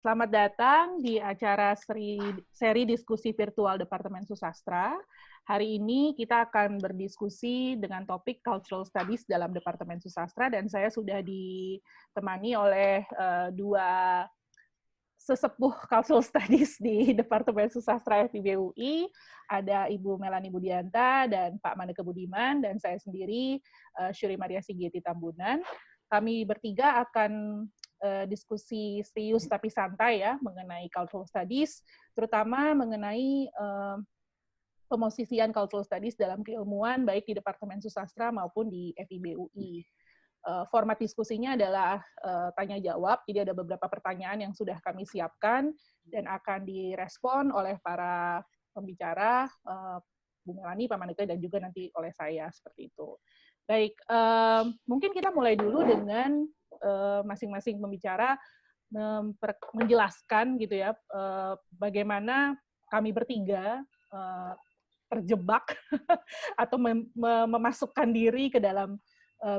Selamat datang di acara seri diskusi virtual Departemen Susastra. Hari ini kita akan berdiskusi dengan topik Cultural Studies dalam Departemen Susastra, dan saya sudah ditemani oleh dua sesepuh Cultural Studies di Departemen Susastra FIB UI. Ada Ibu Melanie Budianta dan Pak Mandeke Budiman, dan saya sendiri, Syuri Maria Sigeti Tambunan. Kami bertiga akan diskusi serius tapi santai ya mengenai cultural studies, terutama mengenai pemosisian cultural studies dalam keilmuan baik di Departemen Susastra maupun di FIB UI. Format diskusinya adalah tanya jawab, jadi ada beberapa pertanyaan yang sudah kami siapkan dan akan direspon oleh para pembicara, Bu Melanie, Pak Mandeke, dan juga nanti oleh saya seperti itu. Baik, mungkin kita mulai dulu dengan masing-masing pembicara menjelaskan gitu ya bagaimana kami bertiga terjebak atau memasukkan diri ke dalam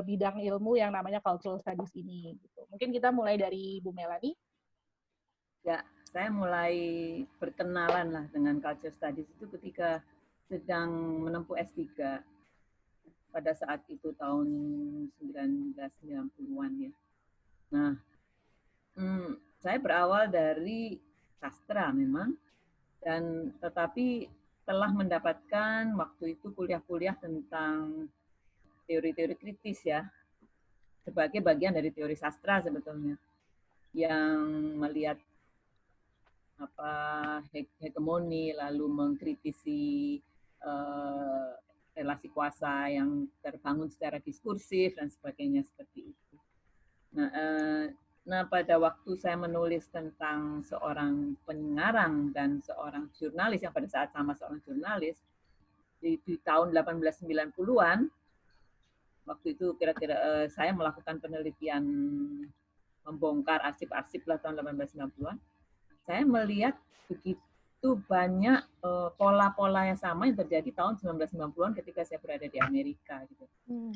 bidang ilmu yang namanya cultural studies ini. Gitu. Mungkin kita mulai dari Bu Melanie. Ya, saya mulai berkenalan lah dengan cultural studies itu ketika sedang menempuh S3. Pada saat itu tahun 1990-an ya. Nah, saya berawal dari sastra memang, dan tetapi telah mendapatkan waktu itu kuliah-kuliah tentang teori-teori kritis ya, sebagai bagian dari teori sastra sebetulnya, yang melihat hegemoni, lalu mengkritisi relasi kuasa yang terbangun secara diskursif dan sebagainya seperti itu. Nah, pada waktu saya menulis tentang seorang pengarang dan seorang jurnalis yang pada saat sama seorang jurnalis di tahun 1890-an, waktu itu kira-kira saya melakukan penelitian membongkar arsip-arsip lah tahun 1890-an. Saya melihat begitu banyak pola-pola yang sama yang terjadi tahun 1990-an ketika saya berada di Amerika. Gitu.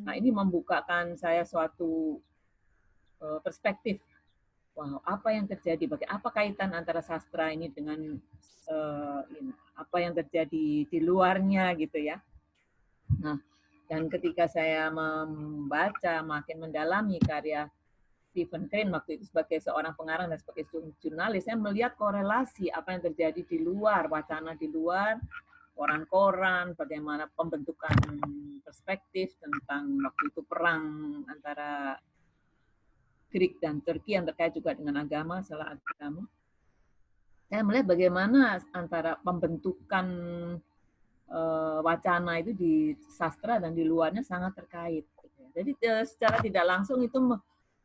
Nah, ini membukakan saya suatu perspektif. Wow, apa yang terjadi? Apa kaitan antara sastra ini dengan apa yang terjadi di luarnya gitu ya? Nah, dan ketika saya membaca, makin mendalami karya Stephen Crane waktu itu sebagai seorang pengarang dan sebagai jurnalis, saya melihat korelasi apa yang terjadi di luar, wacana di luar, koran-koran, bagaimana pembentukan perspektif tentang waktu itu perang antara Greek dan Turki yang terkait juga dengan agama, salah agama. Saya melihat bagaimana antara pembentukan wacana itu di sastra dan di luarnya sangat terkait. Jadi secara tidak langsung itu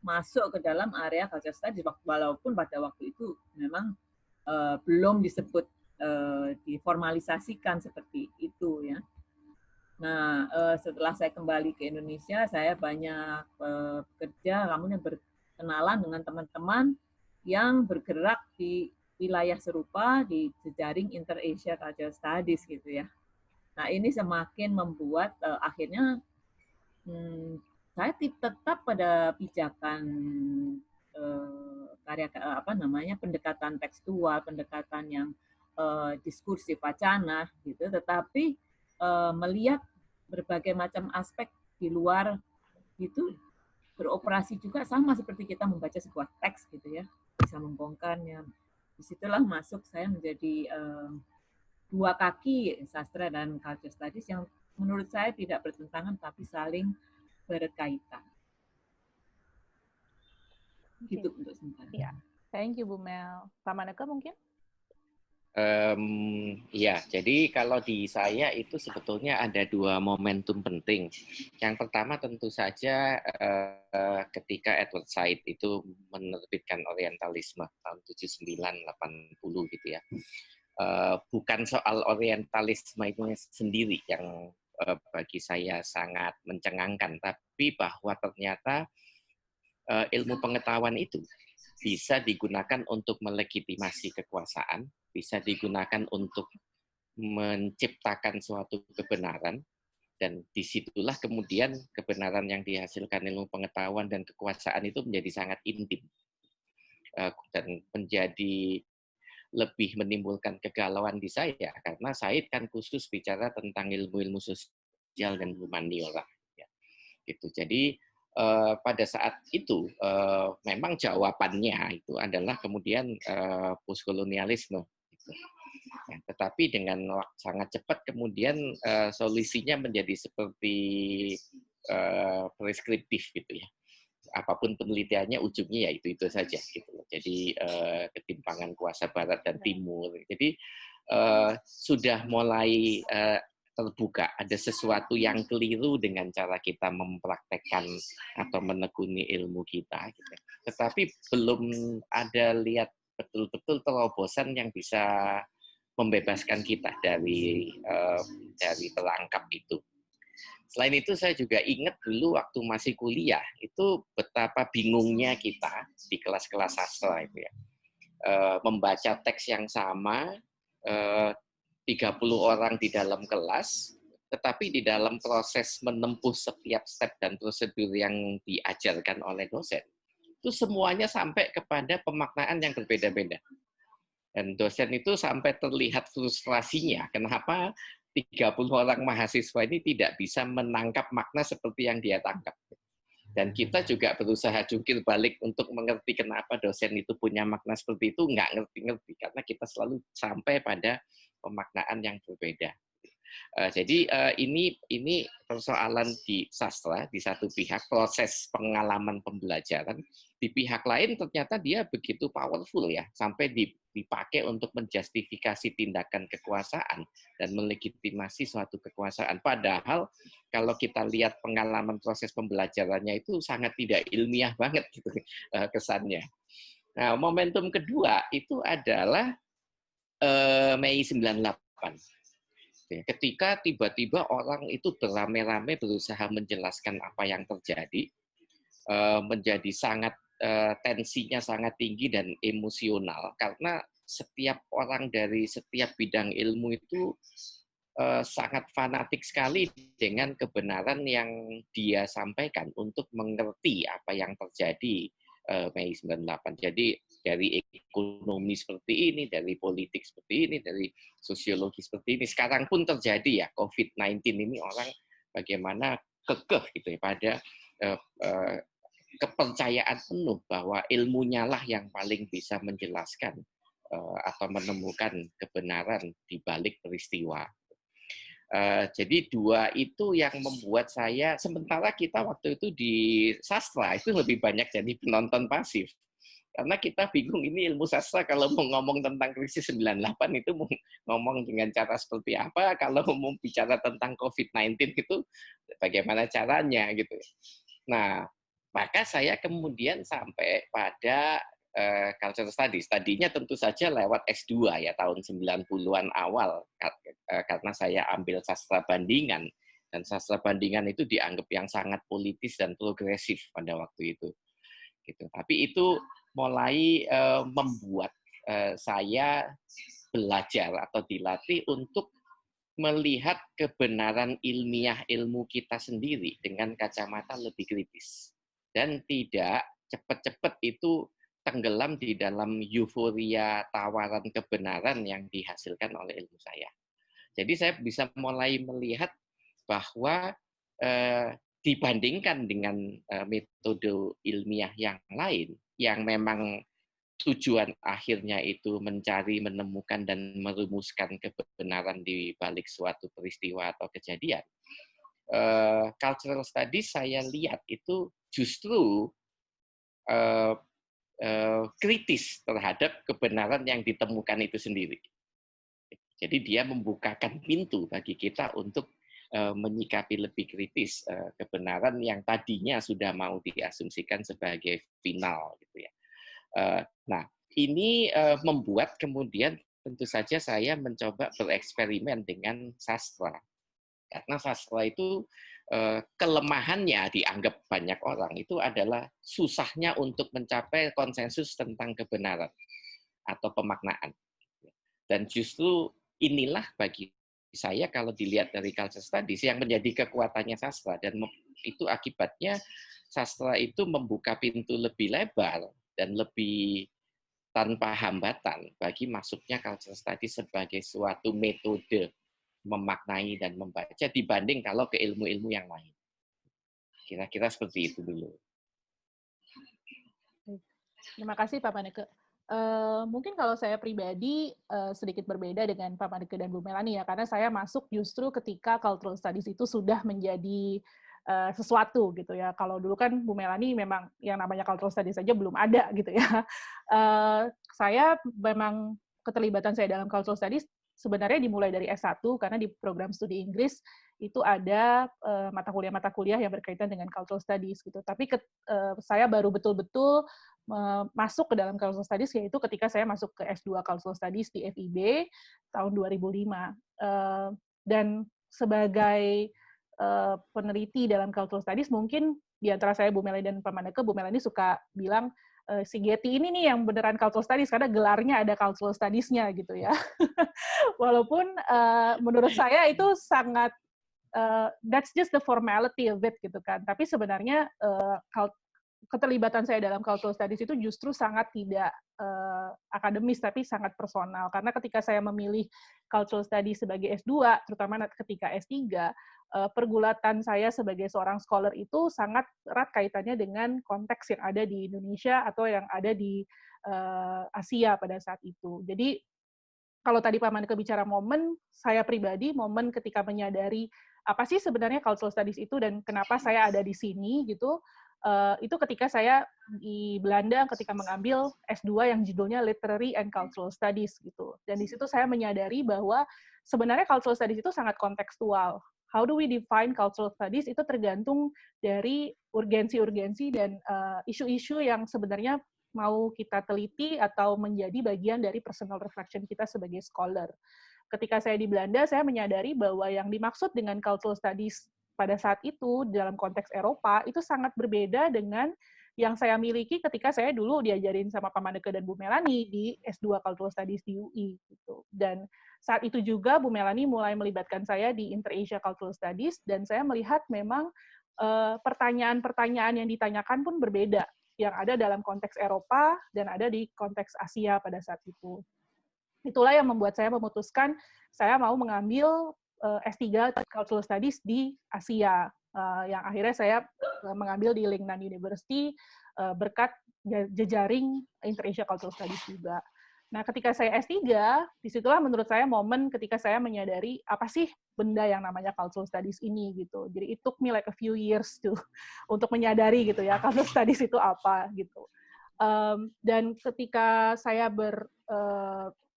masuk ke dalam area cultural studies, walaupun pada waktu itu memang belum disebut diformalisasikan seperti itu ya. Nah, setelah saya kembali ke Indonesia, saya banyak bekerja, namun berkenalan dengan teman-teman yang bergerak di wilayah serupa di jejaring Inter-Asia Cultural Studies gitu ya. Nah, ini semakin membuat akhirnya saya tetap pada pijakan pendekatan tekstual, pendekatan yang diskursif wacana gitu, tetapi melihat berbagai macam aspek di luar itu beroperasi juga sama seperti kita membaca sebuah teks gitu ya, bisa membongkarnya. Disitulah masuk saya menjadi dua kaki sastra dan cultural studies yang menurut saya tidak bertentangan tapi saling berkaitan. Gitu untuk sementara. Ya, thank you Bu Mel. Pak Mandeke mungkin? Ya, jadi kalau di saya itu sebetulnya ada dua momentum penting. Yang pertama tentu saja ketika Edward Said itu menerbitkan Orientalisme tahun 79-80 gitu ya. Bukan soal Orientalisme itu sendiri yang bagi saya sangat mencengangkan, tapi bahwa ternyata ilmu pengetahuan itu bisa digunakan untuk melegitimasi kekuasaan, bisa digunakan untuk menciptakan suatu kebenaran, dan disitulah kemudian kebenaran yang dihasilkan ilmu pengetahuan dan kekuasaan itu menjadi sangat intim. dan menjadi lebih menimbulkan kegalauan di saya karena Said kan khusus bicara tentang ilmu-ilmu sosial dan humaniora. Ya, gitu. Jadi pada saat itu memang jawabannya itu adalah kemudian postkolonialisme. Gitu. Ya, tetapi dengan sangat cepat kemudian solusinya menjadi seperti preskriptif gitu ya. Apapun penelitiannya ujungnya ya itu saja gitu. Jadi ketimpangan kuasa barat dan timur. Jadi sudah mulai terbuka ada sesuatu yang keliru dengan cara kita mempraktekkan atau menekuni ilmu kita. Gitu. Tetapi belum ada lihat betul-betul terobosan yang bisa membebaskan kita dari perangkap itu. Selain itu saya juga ingat dulu waktu masih kuliah itu betapa bingungnya kita di kelas-kelas sastra itu ya. Membaca teks yang sama 30 orang di dalam kelas, tetapi di dalam proses menempuh setiap step dan prosedur yang diajarkan oleh dosen itu semuanya sampai kepada pemaknaan yang berbeda-beda. Dan dosen itu sampai terlihat frustrasinya. Kenapa 30 orang mahasiswa ini tidak bisa menangkap makna seperti yang dia tangkap. Dan kita juga berusaha jungkir balik untuk mengerti kenapa dosen itu punya makna seperti itu, nggak ngerti-ngerti. Karena kita selalu sampai pada pemaknaan yang berbeda. Jadi ini persoalan di sastra, di satu pihak proses pengalaman pembelajaran, di pihak lain ternyata dia begitu powerful ya, sampai dipakai untuk menjustifikasi tindakan kekuasaan dan melegitimasi suatu kekuasaan. Padahal kalau kita lihat pengalaman proses pembelajarannya itu sangat tidak ilmiah banget gitu kesannya. Nah, momentum kedua itu adalah Mei 98. Ketika tiba-tiba orang itu beramai-ramai berusaha menjelaskan apa yang terjadi, menjadi sangat tensinya sangat tinggi dan emosional karena setiap orang dari setiap bidang ilmu itu sangat fanatik sekali dengan kebenaran yang dia sampaikan untuk mengerti apa yang terjadi Mei 98. Jadi dari ekonomi seperti ini, dari politik seperti ini, dari sosiologi seperti ini, sekarang pun terjadi ya COVID-19 ini orang bagaimana kekeh gitu ya pada kepercayaan penuh bahwa ilmunya lah yang paling bisa menjelaskan atau menemukan kebenaran di balik peristiwa. Jadi dua itu yang membuat saya, sementara kita waktu itu di sastra itu lebih banyak jadi penonton pasif. Karena kita bingung ini ilmu sastra kalau mau ngomong tentang krisis 98 itu mau ngomong dengan cara seperti apa, kalau mau bicara tentang COVID-19 itu bagaimana caranya gitu. Nah, maka saya kemudian sampai pada culture studies. Tadinya tentu saja lewat S2 ya tahun 90-an awal karena saya ambil sastra bandingan dan sastra bandingan itu dianggap yang sangat politis dan progresif pada waktu itu. Gitu. Tapi itu mulai membuat saya belajar atau dilatih untuk melihat kebenaran ilmiah ilmu kita sendiri dengan kacamata lebih kritis dan tidak cepat-cepat itu tenggelam di dalam euforia tawaran kebenaran yang dihasilkan oleh ilmu saya. Jadi saya bisa mulai melihat bahwa dibandingkan dengan metode ilmiah yang lain, yang memang tujuan akhirnya itu mencari, menemukan, dan merumuskan kebenaran di balik suatu peristiwa atau kejadian, cultural studies saya lihat itu justru kritis terhadap kebenaran yang ditemukan itu sendiri. Jadi dia membukakan pintu bagi kita untuk menyikapi lebih kritis kebenaran yang tadinya sudah mau diasumsikan sebagai final, gitu ya. Nah, ini membuat kemudian tentu saja saya mencoba bereksperimen dengan sastra, karena sastra itu kelemahannya dianggap banyak orang itu adalah susahnya untuk mencapai konsensus tentang kebenaran atau pemaknaan. Dan justru inilah bagi saya kalau dilihat dari culture studies yang menjadi kekuatannya sastra, dan itu akibatnya sastra itu membuka pintu lebih lebar dan lebih tanpa hambatan bagi masuknya cultural studies sebagai suatu metode memaknai dan membaca dibanding kalau ke ilmu-ilmu yang lain. Kira-kira seperti itu dulu. Terima kasih Pak Maneke. Mungkin kalau saya pribadi sedikit berbeda dengan Pak Maneke dan Bu Melani ya, karena saya masuk justru ketika cultural studies itu sudah menjadi sesuatu gitu ya. Kalau dulu kan Bu Melani memang yang namanya cultural studies saja belum ada gitu ya. Saya memang keterlibatan saya dalam cultural studies sebenarnya dimulai dari S1 karena di program studi Inggris itu ada mata kuliah yang berkaitan dengan cultural studies gitu. Tapi saya baru betul-betul masuk ke dalam cultural studies yaitu ketika saya masuk ke S2 cultural studies di FIB tahun 2005. Dan sebagai peneliti dalam cultural studies, mungkin di antara saya, Bu Melani dan Pak Maneke, Bu Melani suka bilang, si Getty ini nih yang beneran cultural studies, karena gelarnya ada cultural studies-nya gitu ya. Walaupun menurut saya itu sangat, that's just the formality of it gitu kan. Tapi sebenarnya keterlibatan saya dalam cultural studies itu justru sangat tidak akademis, tapi sangat personal. Karena ketika saya memilih cultural studies sebagai S2, terutama ketika S3, pergulatan saya sebagai seorang scholar itu sangat erat kaitannya dengan konteks yang ada di Indonesia atau yang ada di Asia pada saat itu. Jadi, kalau tadi Pak Maneke bicara momen, saya pribadi momen ketika menyadari apa sih sebenarnya cultural studies itu dan kenapa saya ada di sini gitu, itu ketika saya di Belanda ketika mengambil S2 yang judulnya Literary and Cultural Studies gitu. Dan di situ saya menyadari bahwa sebenarnya cultural studies itu sangat kontekstual. How do we define cultural studies itu tergantung dari urgensi-urgensi dan isu-isu yang sebenarnya mau kita teliti atau menjadi bagian dari personal reflection kita sebagai scholar. Ketika saya di Belanda, saya menyadari bahwa yang dimaksud dengan cultural studies pada saat itu dalam konteks Eropa itu sangat berbeda dengan yang saya miliki ketika saya dulu diajarin sama Pak Maneke dan Bu Melani di S2 Cultural Studies di UI gitu. Dan saat itu juga Bu Melani mulai melibatkan saya di Inter-Asia Cultural Studies dan saya melihat memang pertanyaan-pertanyaan yang ditanyakan pun berbeda, yang ada dalam konteks Eropa dan ada di konteks Asia pada saat itu. Itulah yang membuat saya memutuskan saya mau mengambil S3 Cultural Studies di Asia, yang akhirnya saya mengambil di Lingnan University berkat jejaring Inter-Asia Cultural Studies juga. Nah, ketika saya S3, disitulah menurut saya momen ketika saya menyadari apa sih benda yang namanya cultural studies ini gitu. Jadi it took me like a few years untuk menyadari gitu ya cultural studies itu apa gitu. Dan ketika saya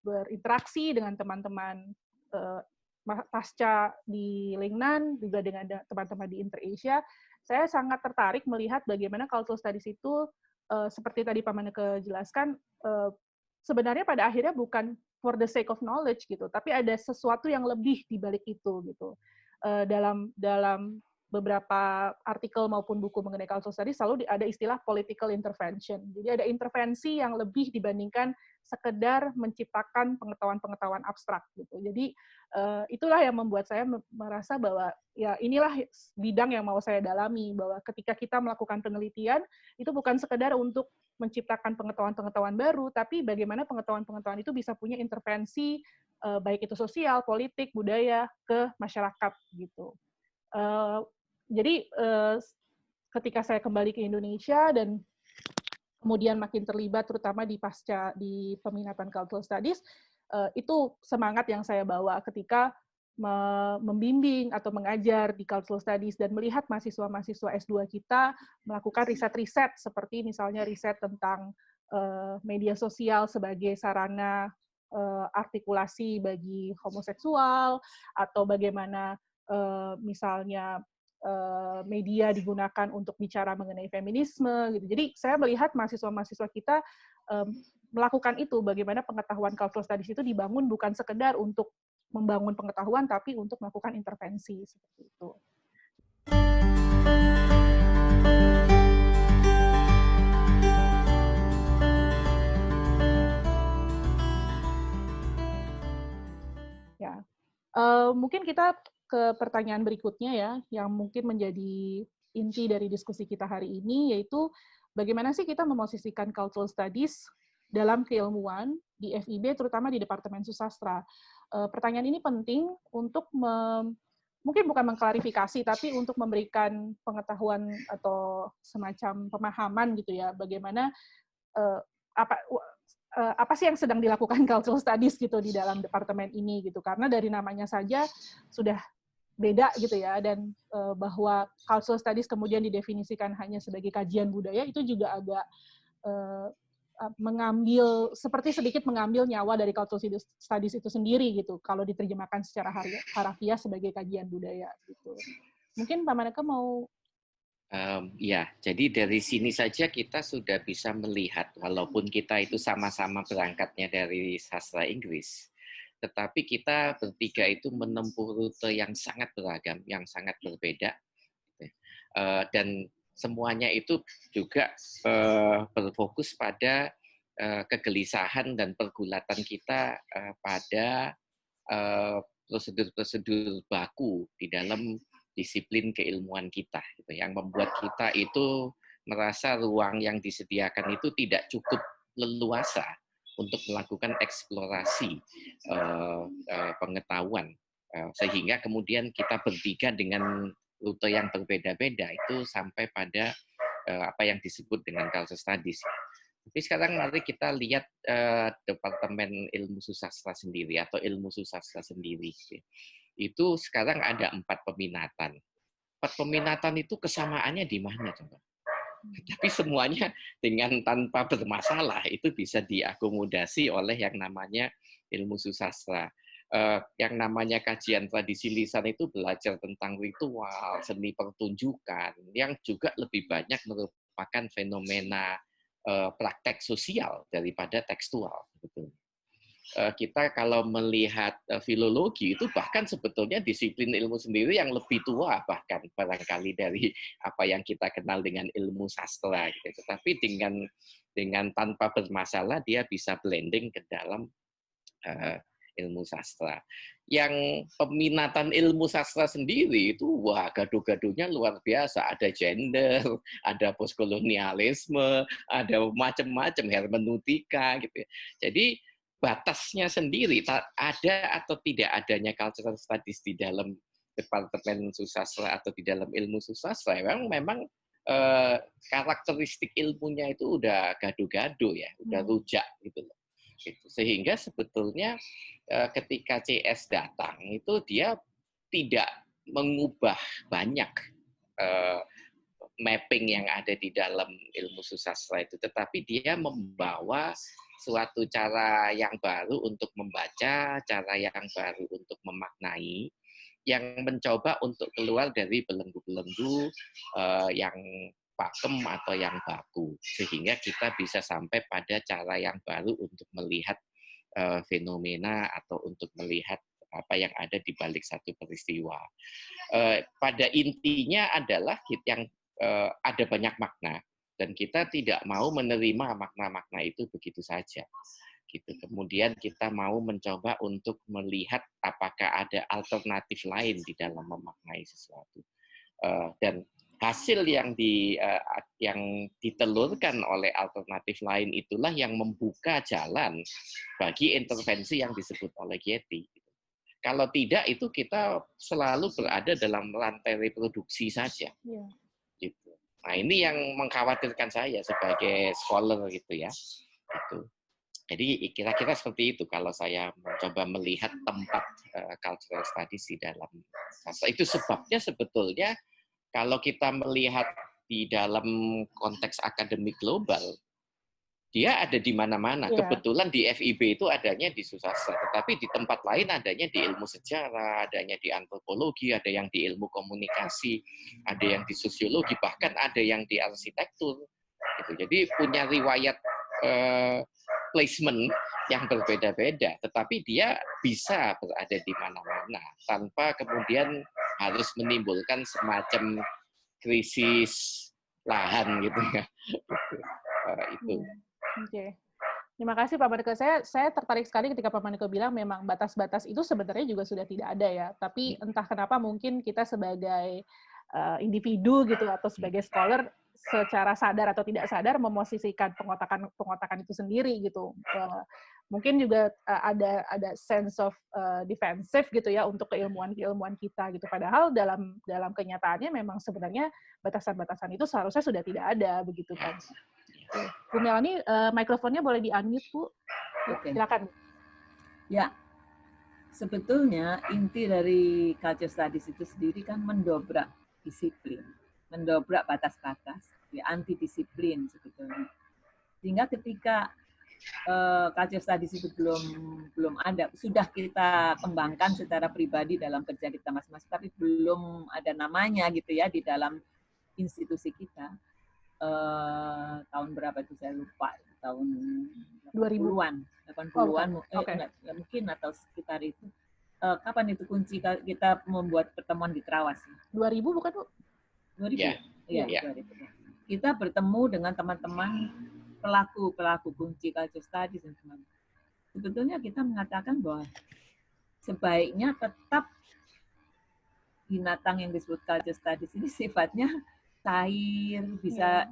berinteraksi dengan teman-teman pasca di Lingnan, juga dengan teman-teman di Inter-Asia, saya sangat tertarik melihat bagaimana cultural studies itu, seperti tadi Pak Maneke jelaskan, sebenarnya pada akhirnya bukan for the sake of knowledge gitu, tapi ada sesuatu yang lebih di balik itu gitu. Dalam beberapa artikel maupun buku mengenai cultural studies selalu ada istilah political intervention. Jadi ada intervensi yang lebih dibandingkan sekedar menciptakan pengetahuan-pengetahuan abstrak gitu. Jadi itulah yang membuat saya merasa bahwa ya inilah bidang yang mau saya dalami, bahwa ketika kita melakukan penelitian itu bukan sekedar untuk menciptakan pengetahuan-pengetahuan baru, tapi bagaimana pengetahuan-pengetahuan itu bisa punya intervensi baik itu sosial, politik, budaya ke masyarakat gitu. Jadi ketika saya kembali ke Indonesia dan kemudian makin terlibat terutama di peminatan cultural studies, itu semangat yang saya bawa ketika membimbing atau mengajar di cultural studies dan melihat mahasiswa-mahasiswa S2 kita melakukan riset-riset seperti misalnya riset tentang media sosial sebagai sarana artikulasi bagi homoseksual atau bagaimana misalnya media digunakan untuk bicara mengenai feminisme gitu. Jadi saya melihat mahasiswa-mahasiswa kita melakukan itu, bagaimana pengetahuan cultural studies itu dibangun bukan sekedar untuk membangun pengetahuan tapi untuk melakukan intervensi seperti itu. Ya, mungkin kita ke pertanyaan berikutnya ya, yang mungkin menjadi inti dari diskusi kita hari ini, yaitu bagaimana sih kita memosisikan cultural studies dalam keilmuan di FIB, terutama di Departemen Susastra. Pertanyaan ini penting untuk mungkin bukan mengklarifikasi, tapi untuk memberikan pengetahuan atau semacam pemahaman gitu ya, bagaimana apa sih yang sedang dilakukan cultural studies gitu di dalam departemen ini gitu, karena dari namanya saja sudah beda gitu ya, dan bahwa cultural studies kemudian didefinisikan hanya sebagai kajian budaya itu juga agak seperti sedikit mengambil nyawa dari cultural studies itu sendiri gitu kalau diterjemahkan secara harafiah sebagai kajian budaya gitu. Mungkin Pak Maneka mau Ya, jadi dari sini saja kita sudah bisa melihat, walaupun kita itu sama-sama berangkatnya dari sastra Inggris, tetapi kita bertiga itu menempuh rute yang sangat beragam, yang sangat berbeda, dan semuanya itu juga berfokus pada kegelisahan dan pergulatan kita pada prosedur-prosedur baku di dalam disiplin keilmuan kita, gitu, yang membuat kita itu merasa ruang yang disediakan itu tidak cukup leluasa untuk melakukan eksplorasi pengetahuan, sehingga kemudian kita bertiga dengan rute yang berbeda-beda itu sampai pada apa yang disebut dengan cultural studies. Tapi sekarang mari kita lihat Departemen Ilmu Susastra sendiri atau Ilmu Susastra sendiri. Itu sekarang ada 4 peminatan. 4 peminatan itu kesamaannya di mana coba? Tapi semuanya dengan tanpa bermasalah itu bisa diakomodasi oleh yang namanya ilmu susastra. Yang namanya kajian tradisi lisan itu belajar tentang ritual, seni pertunjukan, yang juga lebih banyak merupakan fenomena praktek sosial daripada tekstual. Betul. Kita kalau melihat filologi itu bahkan sebetulnya disiplin ilmu sendiri yang lebih tua bahkan barangkali dari apa yang kita kenal dengan ilmu sastra gitu. Tetapi dengan tanpa bermasalah dia bisa blending ke dalam ilmu sastra. Yang peminatan ilmu sastra sendiri itu wah gaduh-gaduhnya luar biasa, ada gender, ada postkolonialisme, ada macam-macam hermeneutika gitu ya. Jadi batasnya sendiri ada atau tidak adanya cultural studies di dalam Departemen Susastra atau di dalam ilmu susastra memang karakteristik ilmunya itu udah gaduh-gaduh ya, udah rujak gitu loh. Gitu. Sehingga sebetulnya ketika CS datang itu dia tidak mengubah banyak mapping yang ada di dalam ilmu susastra itu, tetapi dia membawa suatu cara yang baru untuk membaca, cara yang baru untuk memaknai, yang mencoba untuk keluar dari belenggu-belenggu yang pakem atau yang baku, sehingga kita bisa sampai pada cara yang baru untuk melihat fenomena atau untuk melihat apa yang ada di balik satu peristiwa. Pada intinya adalah yang ada banyak makna, dan kita tidak mau menerima makna-makna itu begitu saja. Gitu. Kemudian kita mau mencoba untuk melihat apakah ada alternatif lain di dalam memaknai sesuatu. Dan hasil yang ditelurkan oleh alternatif lain itulah yang membuka jalan bagi intervensi yang disebut oleh Getty. Kalau tidak, itu kita selalu berada dalam rantai reproduksi saja. Yeah. Gitu. Nah, ini yang mengkhawatirkan saya sebagai scholar gitu ya. Gitu. Jadi kira-kira seperti itu kalau saya mencoba melihat tempat cultural studies di dalam sastra. Itu sebabnya sebetulnya kalau kita melihat di dalam konteks akademik global, dia ada di mana-mana. Yeah. Kebetulan di FIB itu adanya di susastra, tetapi di tempat lain adanya di ilmu sejarah, adanya di antropologi, ada yang di ilmu komunikasi, ada yang di sosiologi, bahkan ada yang di arsitektur. Gitu. Jadi punya riwayat placement yang berbeda-beda, tetapi dia bisa berada di mana-mana tanpa kemudian harus menimbulkan semacam krisis lahan gitu ya. Itu. Oke. Terima kasih Pak Maneka. Saya tertarik sekali ketika Pak Maneka bilang memang batas-batas itu sebenarnya juga sudah tidak ada ya. Tapi entah kenapa mungkin kita sebagai individu gitu atau sebagai scholar secara sadar atau tidak sadar memosisikan pengotakan itu sendiri gitu. Mungkin juga ada sense of defensive gitu ya untuk keilmuan kita gitu. Padahal dalam kenyataannya memang sebenarnya batasan-batasan itu seharusnya sudah tidak ada begitu kan. Bu Melani, mikrofonnya boleh di-unmute, Bu. Oke. Silakan. Ya, sebetulnya inti dari culture studies itu sendiri kan mendobrak disiplin, mendobrak batas-batas, anti disiplin sebetulnya. Sehingga ketika culture studies itu belum ada, sudah kita kembangkan secara pribadi dalam kerja kita masing-masing, tapi belum ada namanya gitu ya di dalam institusi kita. Tahun berapa itu saya lupa, tahun 80-an, 80-an mungkin atau sekitar itu. Kapan itu kunci kita membuat pertemuan di Trawas? 2000 bukan, Bu? 2000. Iya. 2000. Kita bertemu dengan teman-teman pelaku kunci culture studies dan teman-teman. Sebetulnya kita mengatakan bahwa sebaiknya tetap binatang yang disebut culture studies ini sifatnya cair, bisa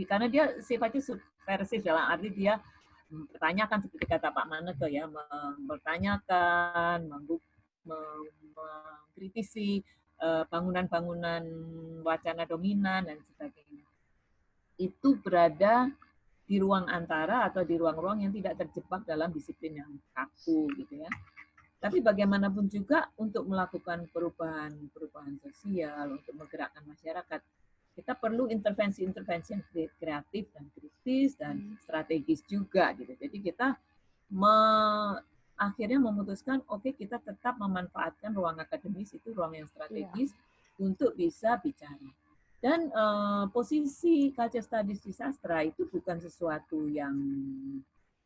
karena dia sifatnya subversif dalam arti dia mempertanyakan seperti kata Pak Maneke ya, mempertanyakan, mengkritisi bangunan-bangunan wacana dominan dan sebagainya. Itu berada di ruang antara atau di ruang-ruang yang tidak terjebak dalam disiplin yang kaku gitu ya. Tapi bagaimanapun juga untuk melakukan perubahan sosial, untuk menggerakkan masyarakat, kita perlu intervensi-intervensi yang kreatif dan kritis dan strategis juga gitu. Jadi kita akhirnya memutuskan kita tetap memanfaatkan ruang akademis itu ruang yang strategis untuk bisa bicara. Dan posisi culture studies di sastra itu bukan sesuatu yang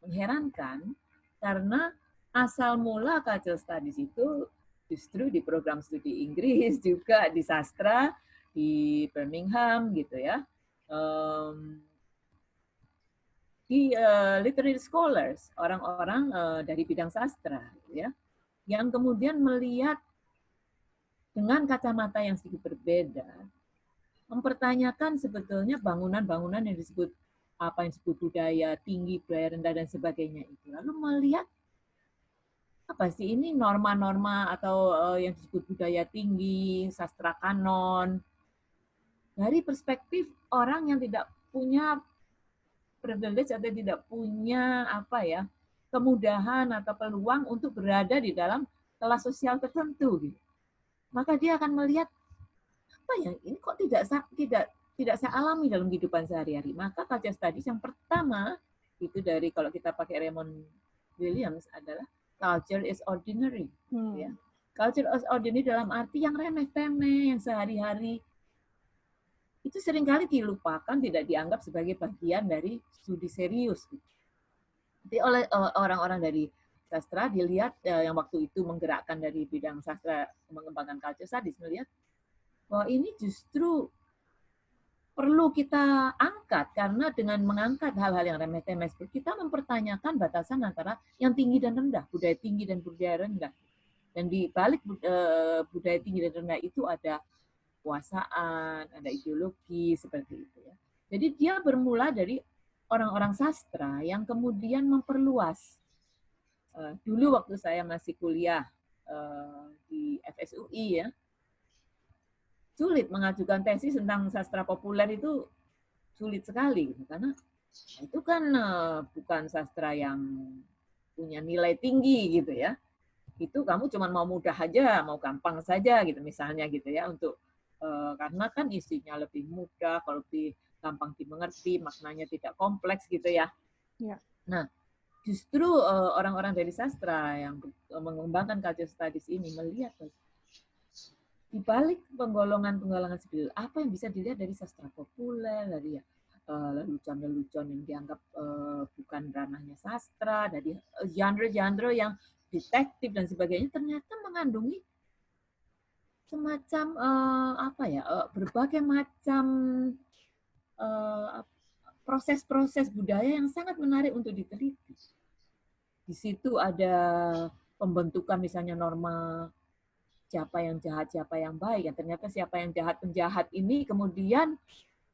mengherankan karena asal mula culture studies itu justru di program studi Inggris juga di sastra di Birmingham gitu ya, di literary scholars, orang-orang dari bidang sastra ya, yang kemudian melihat dengan kacamata yang sedikit berbeda, mempertanyakan sebetulnya bangunan-bangunan yang disebut budaya tinggi, budaya rendah dan sebagainya itu, lalu melihat apa sih ini norma-norma atau yang disebut budaya tinggi, sastra kanon, dari perspektif orang yang tidak punya privilege atau tidak punya kemudahan atau peluang untuk berada di dalam kelas sosial tertentu gitu. Maka dia akan melihat ini kok tidak saya alami dalam kehidupan sehari-hari. Maka culture studies yang pertama itu dari kalau kita pakai Raymond Williams adalah culture is ordinary. Ya. Culture is ordinary dalam arti yang remeh-temeh, yang sehari-hari itu seringkali dilupakan, tidak dianggap sebagai bagian dari studi serius. Jadi oleh orang-orang dari sastra dilihat yang waktu itu menggerakkan dari bidang sastra mengembangkan culture studies melihat bahwa ini justru perlu kita angkat karena dengan mengangkat hal-hal yang remeh-temeh kita mempertanyakan batasan antara yang tinggi dan rendah, budaya tinggi dan budaya rendah. Dan di balik budaya tinggi dan rendah itu ada kekuasaan, ada ideologi seperti itu ya. Jadi dia bermula dari orang-orang sastra yang kemudian memperluas. Dulu waktu saya masih kuliah di FSUI ya, sulit mengajukan tesis tentang sastra populer itu sulit sekali karena itu kan bukan sastra yang punya nilai tinggi gitu ya. Itu kamu cuma mau mudah aja, mau gampang saja gitu misalnya gitu ya untuk karena kan isinya lebih mudah, kalau lebih gampang dimengerti, maknanya tidak kompleks gitu ya. Nah, justru orang-orang dari sastra yang mengembangkan culture studies ini melihat di balik penggolongan-penggolongan seperti itu, apa yang bisa dilihat dari sastra populer, dari lelucon-lelucon yang dianggap bukan ranahnya sastra, dari genre-genre yang detektif dan sebagainya, ternyata mengandungi semacam berbagai macam proses-proses budaya yang sangat menarik untuk diteliti. Di situ ada pembentukan misalnya norma siapa yang jahat, siapa yang baik. Yang ternyata siapa yang jahat, penjahat ini kemudian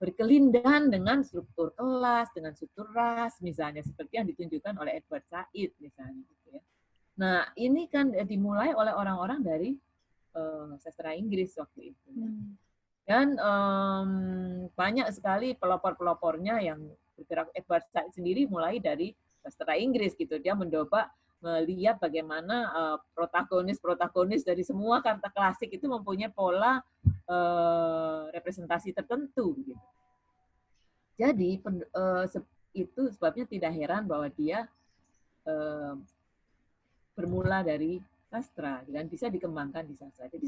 berkelindahan dengan struktur kelas, dengan struktur ras, misalnya seperti yang ditunjukkan oleh Edward Said misalnya. Gitu ya. Nah, ini kan dimulai oleh orang-orang dari sastra Inggris waktu itu. Dan banyak sekali pelopor-pelopornya yang bergerak. Edward Said sendiri mulai dari sastra Inggris gitu. Dia mencoba melihat bagaimana protagonis-protagonis dari semua karya klasik itu mempunyai pola representasi tertentu. Gitu. Jadi itu sebabnya tidak heran bahwa dia bermula dari sastra dan bisa dikembangkan di sastra. Jadi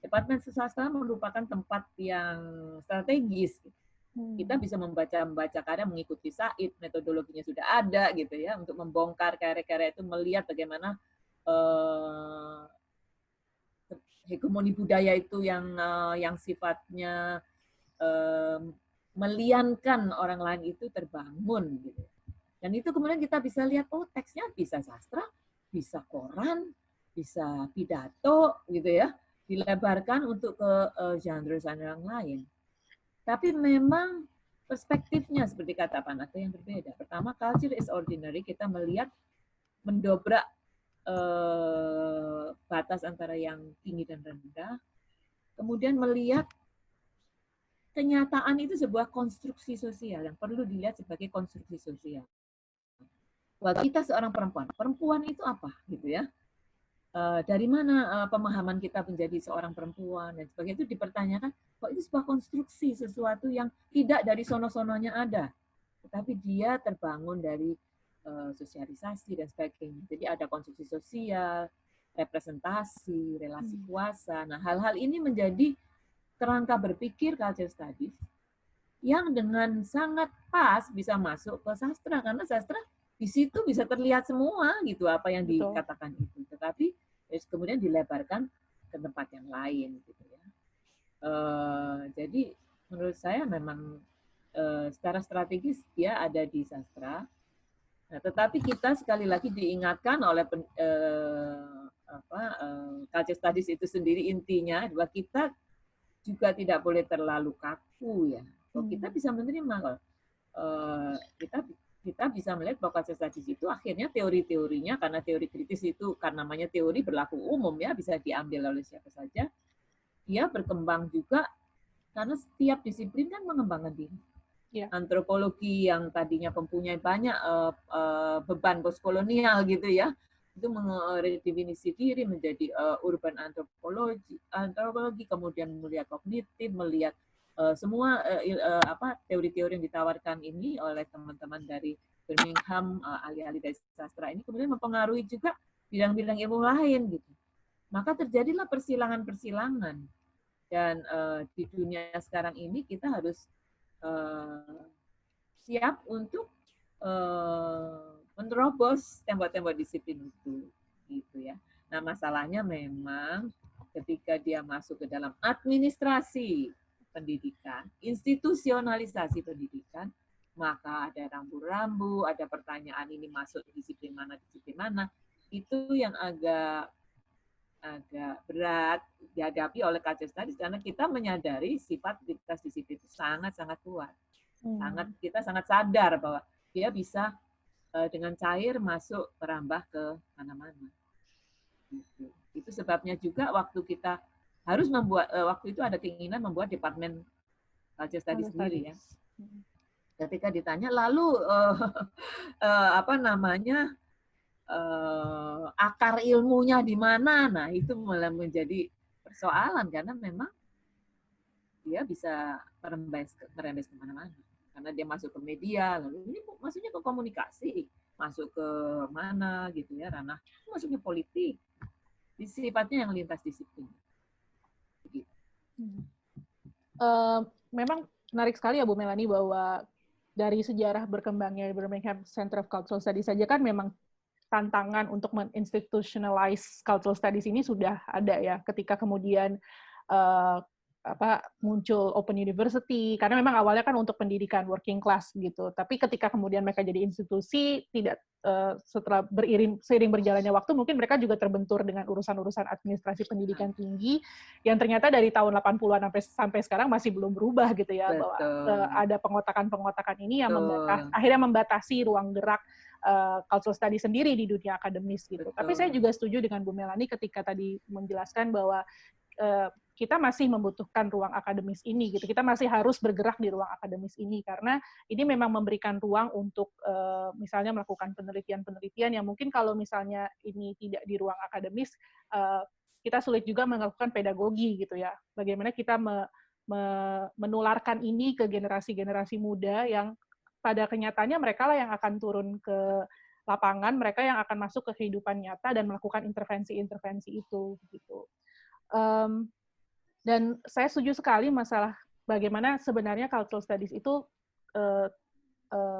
Departemen Sastra merupakan tempat yang strategis. Kita bisa membaca karya, mengikuti Said, metodologinya sudah ada gitu ya, untuk membongkar karya-karya itu, melihat bagaimana hegemoni budaya itu yang sifatnya meliankan orang lain itu terbangun gitu. Dan itu kemudian kita bisa lihat, oh teksnya bisa sastra, bisa koran, bisa pidato gitu ya, dilebarkan untuk ke genre-genre yang lain. Tapi memang perspektifnya seperti kata Pak Nato yang berbeda. Pertama, culture is ordinary, kita melihat mendobrak batas antara yang tinggi dan rendah. Kemudian melihat kenyataan itu sebuah konstruksi sosial yang perlu dilihat sebagai konstruksi sosial. Waktu kita seorang perempuan itu apa gitu ya? Dari mana pemahaman kita menjadi seorang perempuan dan sebagainya itu dipertanyakan, kok itu sebuah konstruksi, sesuatu yang tidak dari sono-sononya ada, tetapi dia terbangun dari sosialisasi dan sebagainya. Jadi ada konstruksi sosial, representasi, relasi kuasa. Nah, hal-hal ini menjadi kerangka berpikir culture studies yang dengan sangat pas bisa masuk ke sastra, karena sastra di situ bisa terlihat semua gitu apa yang dikatakan itu, tetapi kemudian dilebarkan ke tempat yang lain gitu ya. Jadi menurut saya memang secara strategis dia ada di sastra. Nah, tetapi kita sekali lagi diingatkan oleh culture studies itu sendiri, intinya bahwa kita juga tidak boleh terlalu kaku ya. Kita bisa menerima kalau kita bisa melihat bahwa culture studies itu akhirnya teori-teorinya, karena teori kritis itu karena namanya teori berlaku umum ya, bisa diambil oleh siapa saja. Dia berkembang juga karena setiap disiplin kan mengembangkan diri. Yeah. Antropologi yang tadinya mempunyai banyak beban postkolonial gitu ya, itu meredefinisi diri menjadi urban antropologi, kemudian melihat kognitif, melihat semua teori-teori yang ditawarkan ini oleh teman-teman dari Birmingham, ahli-ahli dari sastra ini kemudian mempengaruhi juga bidang-bidang ilmu lain gitu. Maka terjadilah persilangan-persilangan. Dan di dunia sekarang ini kita harus siap untuk menerobos tembok-tembok disiplin itu gitu ya. Nah, masalahnya memang ketika dia masuk ke dalam administrasi pendidikan, institusionalisasi pendidikan, maka ada rambu-rambu, ada pertanyaan ini masuk disiplin mana, itu yang agak berat dihadapi oleh culture studies, karena kita menyadari sifat lintas disiplin itu sangat-sangat kuat. Kita sangat sadar bahwa dia bisa dengan cair masuk merambah ke mana-mana. Itu sebabnya juga waktu kita harus membuat, waktu itu ada keinginan membuat departemen culture studies sendiri ya. Ketika ditanya lalu akar ilmunya di mana, nah itu malah menjadi persoalan karena memang dia bisa merembes kemana-mana. Karena dia masuk ke media, lalu ini masuknya ke komunikasi, masuk ke mana gitu ya, ranah masuknya politik, sifatnya yang lintas disiplin. Gitu. Memang menarik sekali ya Bu Melanie bahwa dari sejarah berkembangnya Birmingham Center of Cultural Studies saja kan memang tantangan untuk menginstitutionalize cultural studies ini sudah ada ya, ketika kemudian muncul Open University, karena memang awalnya kan untuk pendidikan working class gitu. Tapi ketika kemudian mereka jadi institusi, tidak setelah seiring berjalannya waktu, mungkin mereka juga terbentur dengan urusan-urusan administrasi pendidikan tinggi, yang ternyata dari tahun 80-an sampai sekarang masih belum berubah gitu ya, bahwa ada pengotakan-pengotakan ini yang akhirnya membatasi ruang gerak cultural study sendiri di dunia akademis gitu. Tapi saya juga setuju dengan Bu Melanie ketika tadi menjelaskan bahwa kita masih membutuhkan ruang akademis ini gitu. Kita masih harus bergerak di ruang akademis ini karena ini memang memberikan ruang untuk misalnya melakukan penelitian-penelitian yang mungkin kalau misalnya ini tidak di ruang akademis kita sulit juga melakukan pedagogi gitu ya. Bagaimana kita menularkan ini ke generasi-generasi muda yang pada kenyataannya mereka lah yang akan turun ke lapangan, mereka yang akan masuk ke kehidupan nyata dan melakukan intervensi-intervensi itu gitu. Dan saya setuju sekali masalah bagaimana sebenarnya cultural studies itu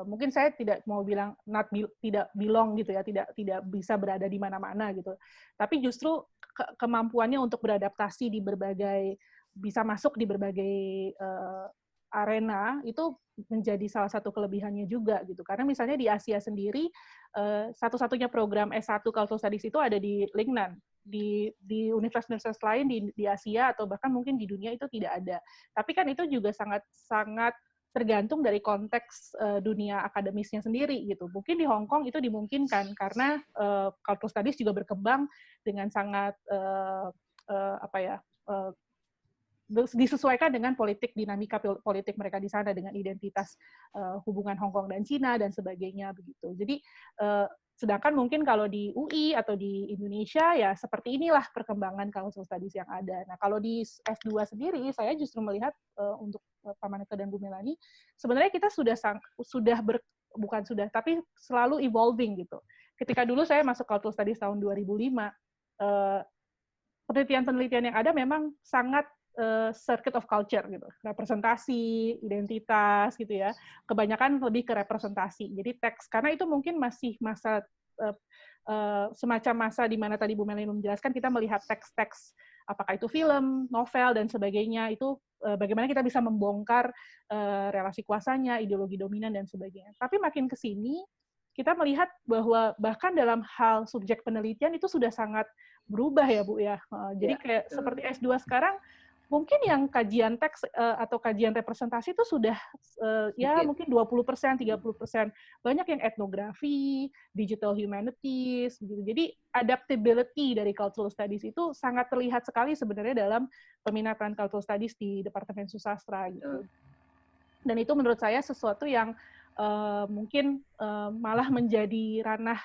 mungkin saya tidak mau bilang tidak belong gitu ya, tidak bisa berada di mana-mana gitu. Tapi justru kemampuannya untuk beradaptasi di berbagai, bisa masuk di berbagai arena itu menjadi salah satu kelebihannya juga gitu. Karena misalnya di Asia sendiri satu-satunya program S1 Cultural Studies itu ada di Lingnan. Di universitas lain di Asia atau bahkan mungkin di dunia itu tidak ada. Tapi kan itu juga sangat tergantung dari konteks dunia akademisnya sendiri gitu. Mungkin di Hong Kong itu dimungkinkan karena cultural studies juga berkembang dengan sangat disesuaikan dengan dinamika politik mereka di sana, dengan identitas hubungan Hong Kong dan Cina dan sebagainya begitu. Jadi sedangkan mungkin kalau di UI atau di Indonesia ya seperti inilah perkembangan cultural studies yang ada. Nah kalau di S2 sendiri saya justru melihat untuk Pak Maneka dan Bu Melanie sebenarnya kita tapi selalu evolving gitu. Ketika dulu saya masuk cultural studies tahun 2005, penelitian-penelitian yang ada memang sangat circuit of culture gitu, representasi, identitas gitu ya, kebanyakan lebih ke representasi. Jadi teks, karena itu mungkin masih masa semacam masa di mana tadi Bu Melanie menjelaskan kita melihat teks-teks, apakah itu film, novel dan sebagainya, itu bagaimana kita bisa membongkar relasi kuasanya, ideologi dominan dan sebagainya. Tapi makin ke sini kita melihat bahwa bahkan dalam hal subjek penelitian itu sudah sangat berubah ya Bu ya. Jadi kayak seperti S2 sekarang mungkin yang kajian teks atau kajian representasi itu sudah mungkin 20%, 30%. Banyak yang etnografi, digital humanities, gitu. Jadi adaptability dari cultural studies itu sangat terlihat sekali sebenarnya dalam peminatan cultural studies di Departemen Susastra gitu. Dan itu menurut saya sesuatu yang mungkin malah menjadi ranah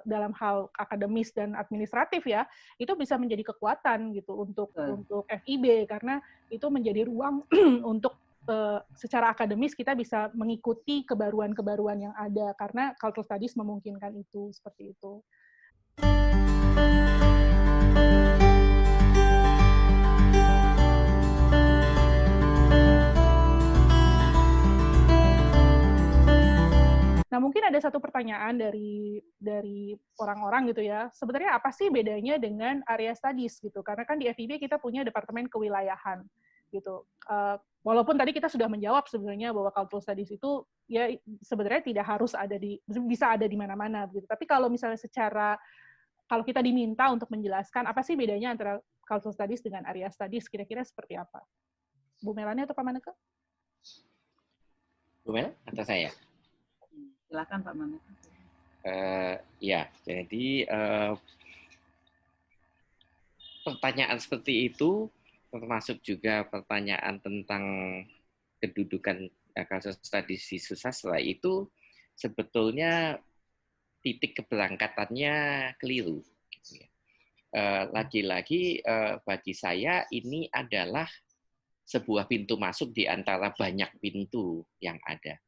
dalam hal akademis dan administratif ya, itu bisa menjadi kekuatan gitu untuk FIB karena itu menjadi ruang untuk secara akademis kita bisa mengikuti kebaruan-kebaruan yang ada karena cultural studies memungkinkan itu seperti itu. Nah, mungkin ada satu pertanyaan dari orang-orang gitu ya. Sebenarnya apa sih bedanya dengan area studies gitu? Karena kan di FIB kita punya departemen kewilayahan gitu. Walaupun tadi kita sudah menjawab sebenarnya bahwa cultural studies itu ya sebenarnya tidak harus bisa ada di mana-mana gitu. Tapi kalau misalnya kalau kita diminta untuk menjelaskan apa sih bedanya antara cultural studies dengan area studies, kira-kira seperti apa? Bu Melanie atau Pak Maneka? Bu Mel atau saya? Silakan Pak Maneka. Ya, jadi pertanyaan seperti itu, termasuk juga pertanyaan tentang kedudukan cultural studies di susastra itu sebetulnya titik keberangkatannya keliru. Lagi-lagi bagi saya ini adalah sebuah pintu masuk di antara banyak pintu yang ada.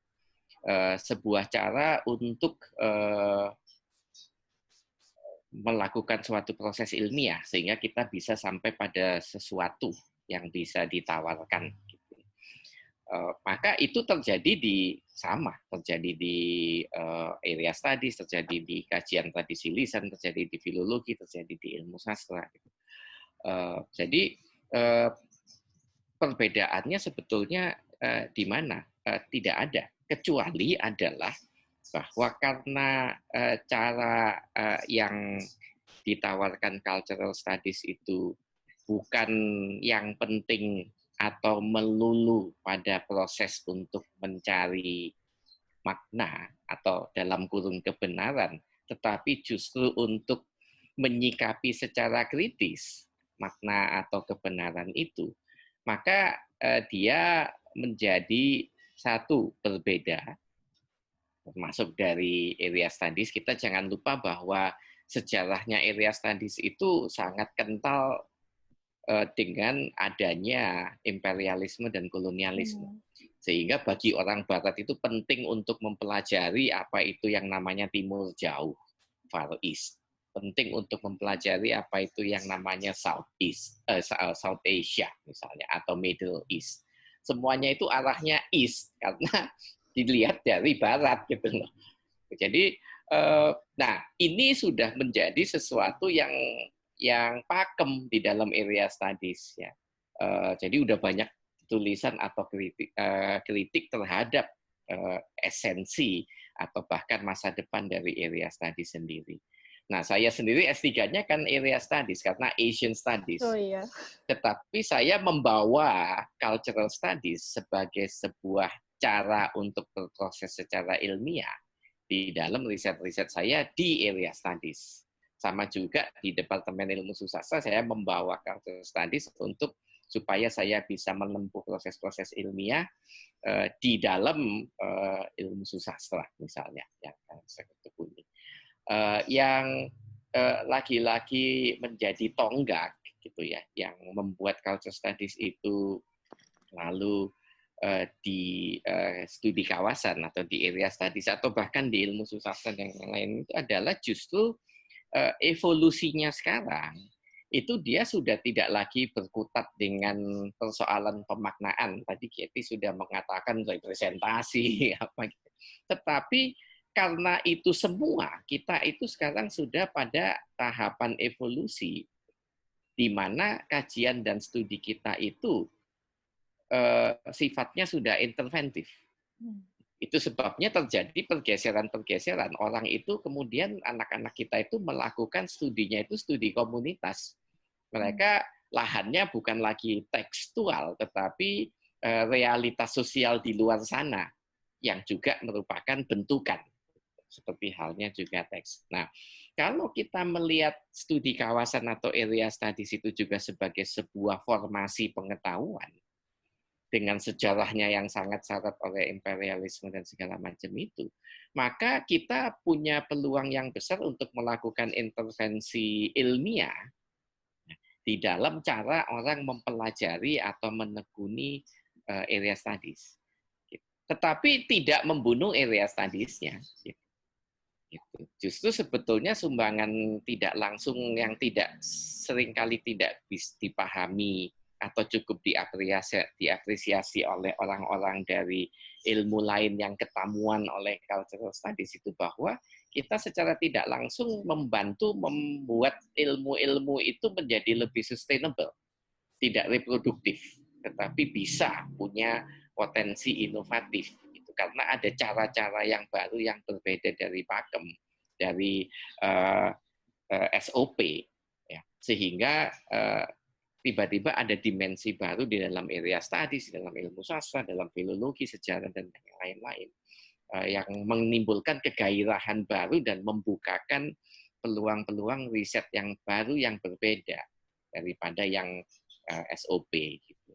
Sebuah cara untuk melakukan suatu proses ilmiah sehingga kita bisa sampai pada sesuatu yang bisa ditawarkan. Maka itu terjadi terjadi di area studies, terjadi di kajian tradisi lisan, terjadi di filologi, terjadi di ilmu sastra. Jadi perbedaannya sebetulnya di mana? Tidak ada, kecuali adalah bahwa karena cara yang ditawarkan cultural studies itu bukan yang penting atau melulu pada proses untuk mencari makna atau dalam kurung kebenaran, tetapi justru untuk menyikapi secara kritis makna atau kebenaran itu, maka dia menjadi satu berbeda. Termasuk dari area studies, kita jangan lupa bahwa sejarahnya area studies itu sangat kental dengan adanya imperialisme dan kolonialisme. Sehingga bagi orang Barat itu penting untuk mempelajari apa itu yang namanya Timur Jauh, Far East. Penting untuk mempelajari apa itu yang namanya South Asia misalnya, atau Middle East. Semuanya itu arahnya East, karena dilihat dari Barat gitu loh. Jadi, nah ini sudah menjadi sesuatu yang pakem di dalam area studies ya. Jadi udah banyak tulisan atau kritik terhadap esensi atau bahkan masa depan dari area studies sendiri. Nah, saya sendiri S3-nya kan area studies karena Asian studies. Oh iya. Tetapi saya membawa cultural studies sebagai sebuah cara untuk berproses secara ilmiah di dalam riset-riset saya di area studies. Sama juga di Departemen Ilmu Susastra, saya membawa cultural studies untuk supaya saya bisa menempuh proses-proses ilmiah di dalam ilmu susastra, misalnya, yang saya tekuni. Yang lagi-lagi menjadi tonggak, gitu ya, yang membuat cultural studies itu lalu di studi kawasan atau di area studies atau bahkan di ilmu susastra yang lain itu adalah justru evolusinya sekarang itu dia sudah tidak lagi berkutat dengan persoalan pemaknaan. Tadi Katie sudah mengatakan representasi apa gitu. Tetapi karena itu semua, kita itu sekarang sudah pada tahapan evolusi di mana kajian dan studi kita itu sifatnya sudah interventif. Itu sebabnya terjadi pergeseran-pergeseran. Orang itu kemudian, anak-anak kita itu melakukan studinya itu studi komunitas. Mereka lahannya bukan lagi tekstual, tetapi realitas sosial di luar sana yang juga merupakan bentukan. Seperti halnya juga teks. Nah, kalau kita melihat studi kawasan atau area studies itu juga sebagai sebuah formasi pengetahuan, dengan sejarahnya yang sangat syarat oleh imperialisme dan segala macam itu, maka kita punya peluang yang besar untuk melakukan intervensi ilmiah di dalam cara orang mempelajari atau menekuni area studies. Tetapi tidak membunuh area studies-nya. Justru sebetulnya sumbangan tidak langsung yang tidak seringkali tidak bisa dipahami atau cukup diapresiasi oleh orang-orang dari ilmu lain yang ketamuan oleh cultural studies itu, bahwa kita secara tidak langsung membantu membuat ilmu-ilmu itu menjadi lebih sustainable, tidak reproduktif, tetapi bisa punya potensi inovatif. Itu karena ada cara-cara yang baru yang berbeda dari pakem, dari SOP, ya, sehingga tiba-tiba ada dimensi baru di dalam area studies, di dalam ilmu sastra, dalam filologi, sejarah, dan yang lain-lain, yang menimbulkan kegairahan baru dan membukakan peluang-peluang riset yang baru yang berbeda daripada yang SOP gitu.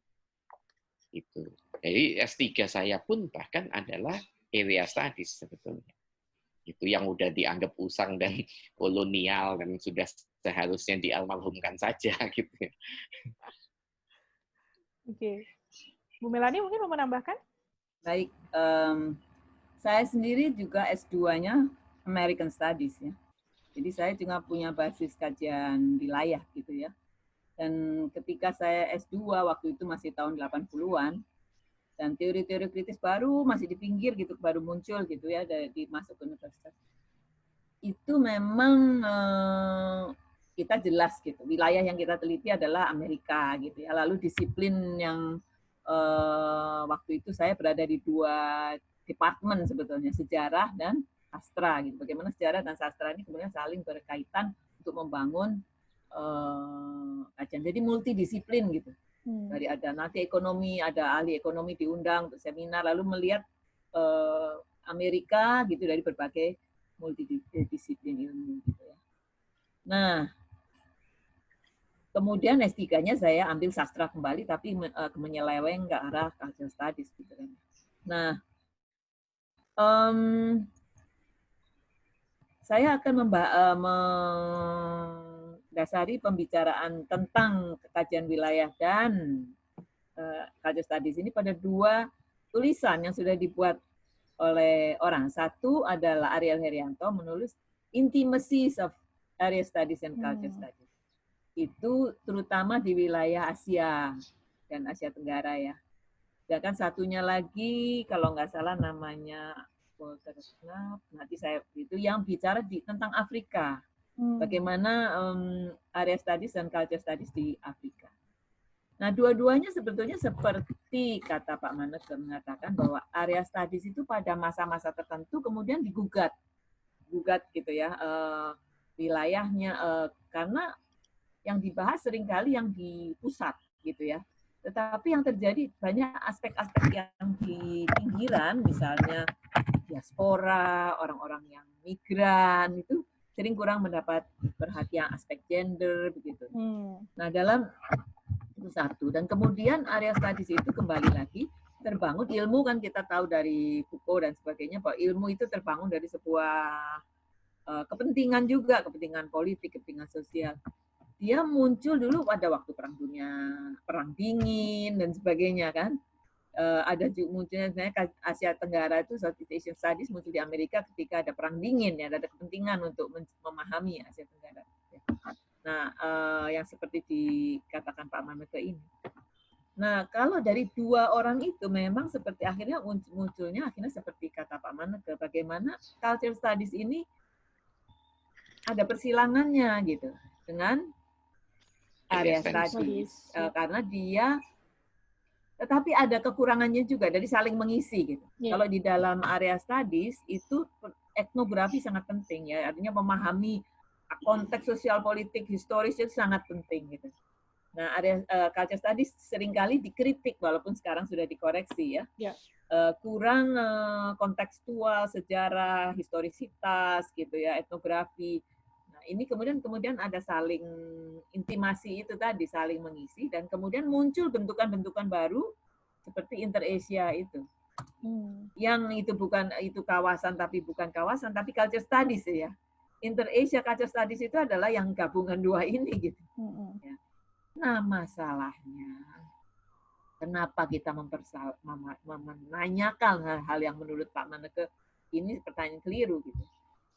Itu. Jadi S3 saya pun bahkan adalah area studies sebetulnya. Itu yang udah dianggap usang dan kolonial dan sudah seharusnya dialmarhumkan saja gitu. Oke. Bu Melani mungkin mau menambahkan? Baik, saya sendiri juga S2-nya American Studies ya. Jadi saya juga punya basis kajian wilayah gitu ya. Dan ketika saya S2 waktu itu masih tahun 80-an, dan teori-teori kritis baru masih di pinggir gitu, baru muncul gitu ya, di masuk ke universitas. Itu memang kita jelas gitu, wilayah yang kita teliti adalah Amerika gitu ya. Lalu disiplin yang waktu itu saya berada di 2 departemen sebetulnya, sejarah dan sastra gitu. Bagaimana sejarah dan sastra ini kemudian saling berkaitan untuk membangun kajian. Jadi multidisiplin gitu. Dari ada nanti ekonomi, ada ahli ekonomi diundang untuk seminar, lalu melihat Amerika gitu dari berbagai multidisiplin ilmu gitu ya. Nah, kemudian S3-nya saya ambil sastra kembali, tapi menyeleweng ke arah cultural studies gitu kan. Nah, saya akan mendasari pembicaraan tentang kajian wilayah dan cultural studies ini pada 2 tulisan yang sudah dibuat oleh orang. Satu adalah Ariel Herianto menulis Intimacies of Area Studies and Culture Studies. Itu terutama di wilayah Asia dan Asia Tenggara ya. Sedangkan satunya lagi kalau nggak salah namanya Walter Knapp, nanti saya itu yang bicara tentang Afrika. Bagaimana area studies dan culture studies di Afrika. Nah, dua-duanya sebetulnya seperti kata Pak Maneke mengatakan bahwa area studies itu pada masa-masa tertentu kemudian digugat gitu ya wilayahnya karena yang dibahas seringkali yang di pusat gitu ya. Tetapi yang terjadi banyak aspek-aspek yang di pinggiran, misalnya diaspora, orang-orang yang migran, itu sering kurang mendapat perhatian aspek gender, begitu. Nah, dalam itu satu. Dan kemudian area studies itu kembali lagi terbangun, ilmu kan kita tahu dari Foucault dan sebagainya, bahwa ilmu itu terbangun dari sebuah kepentingan juga, kepentingan politik, kepentingan sosial. Dia muncul dulu pada waktu Perang Dunia, Perang Dingin dan sebagainya kan. Ada juga munculnya sebenarnya Asia Tenggara itu Southeast Asian Studies muncul di Amerika ketika ada Perang Dingin ya, ada kepentingan untuk memahami Asia Tenggara. Nah, yang seperti dikatakan Pak Maneke ini. Nah, kalau dari 2 orang itu memang seperti akhirnya munculnya akhirnya seperti kata Pak Maneke, bagaimana culture studies ini ada persilangannya gitu dengan area studies karena dia tetapi ada kekurangannya juga dari saling mengisi gitu. Kalau di dalam area studies itu etnografi sangat penting ya, artinya memahami konteks sosial politik historis itu sangat penting gitu. Nah, area culture studies seringkali dikritik walaupun sekarang sudah dikoreksi ya. Kurang kontekstual, sejarah, historisitas gitu ya, etnografi. Ini kemudian ada saling intimasi itu tadi, saling mengisi, dan kemudian muncul bentukan-bentukan baru seperti Inter-Asia itu. Yang itu bukan itu kawasan tapi bukan kawasan, tapi culture studies ya. Inter-Asia culture studies itu adalah yang gabungan 2 ini gitu. Ya. Nah, masalahnya kenapa kita menanyakan hal-hal yang menurut Pak Maneke ini pertanyaan keliru gitu.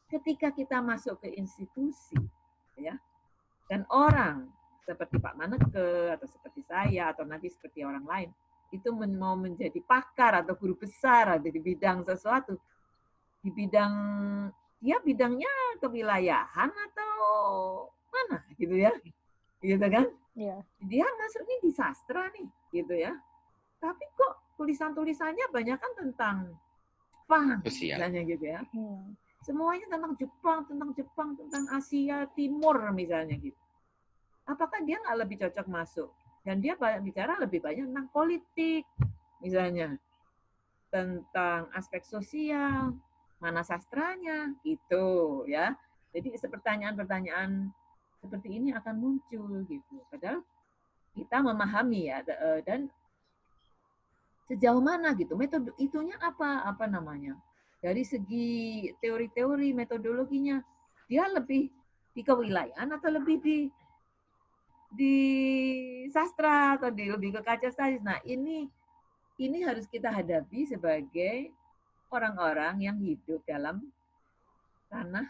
Ketika kita masuk ke institusi, ya, dan orang seperti Pak Maneke atau seperti saya atau nanti seperti orang lain itu mau menjadi pakar atau guru besar di bidang sesuatu, di bidang dia bidangnya kewilayahan atau mana gitu ya, gitu kan? Dia masuknya di sastra nih, gitu ya. Tapi kok tulisannya banyak kan tentang Jepang, misalnya gitu ya. Semuanya tentang Jepang, tentang Asia Timur misalnya gitu. Apakah dia nggak lebih cocok masuk? Dan dia bicara lebih banyak tentang politik, misalnya. Tentang aspek sosial, mana sastranya, gitu ya. Jadi pertanyaan-pertanyaan seperti ini akan muncul gitu. Padahal kita memahami ya, dan sejauh mana gitu. Metode itunya apa namanya? Dari segi teori-teori, metodologinya, dia lebih di kewilayahan atau lebih di sastra atau lebih ke kaca studies. Nah, ini harus kita hadapi sebagai orang-orang yang hidup dalam tanah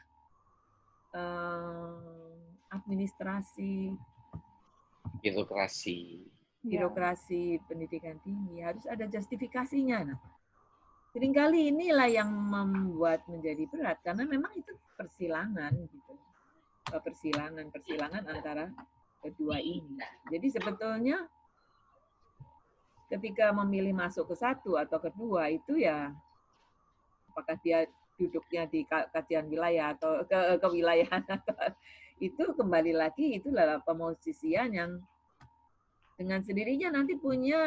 administrasi, birokrasi pendidikan tinggi, harus ada justifikasinya. Nah, seringkali inilah yang membuat menjadi berat karena memang itu persilangan gitu. Persilangan antara kedua ini. Jadi sebetulnya ketika memilih masuk ke satu atau kedua itu ya apakah dia duduknya di kajian wilayah atau kewilayahan atau itu kembali lagi itu adalah pemosisian yang dengan sendirinya nanti punya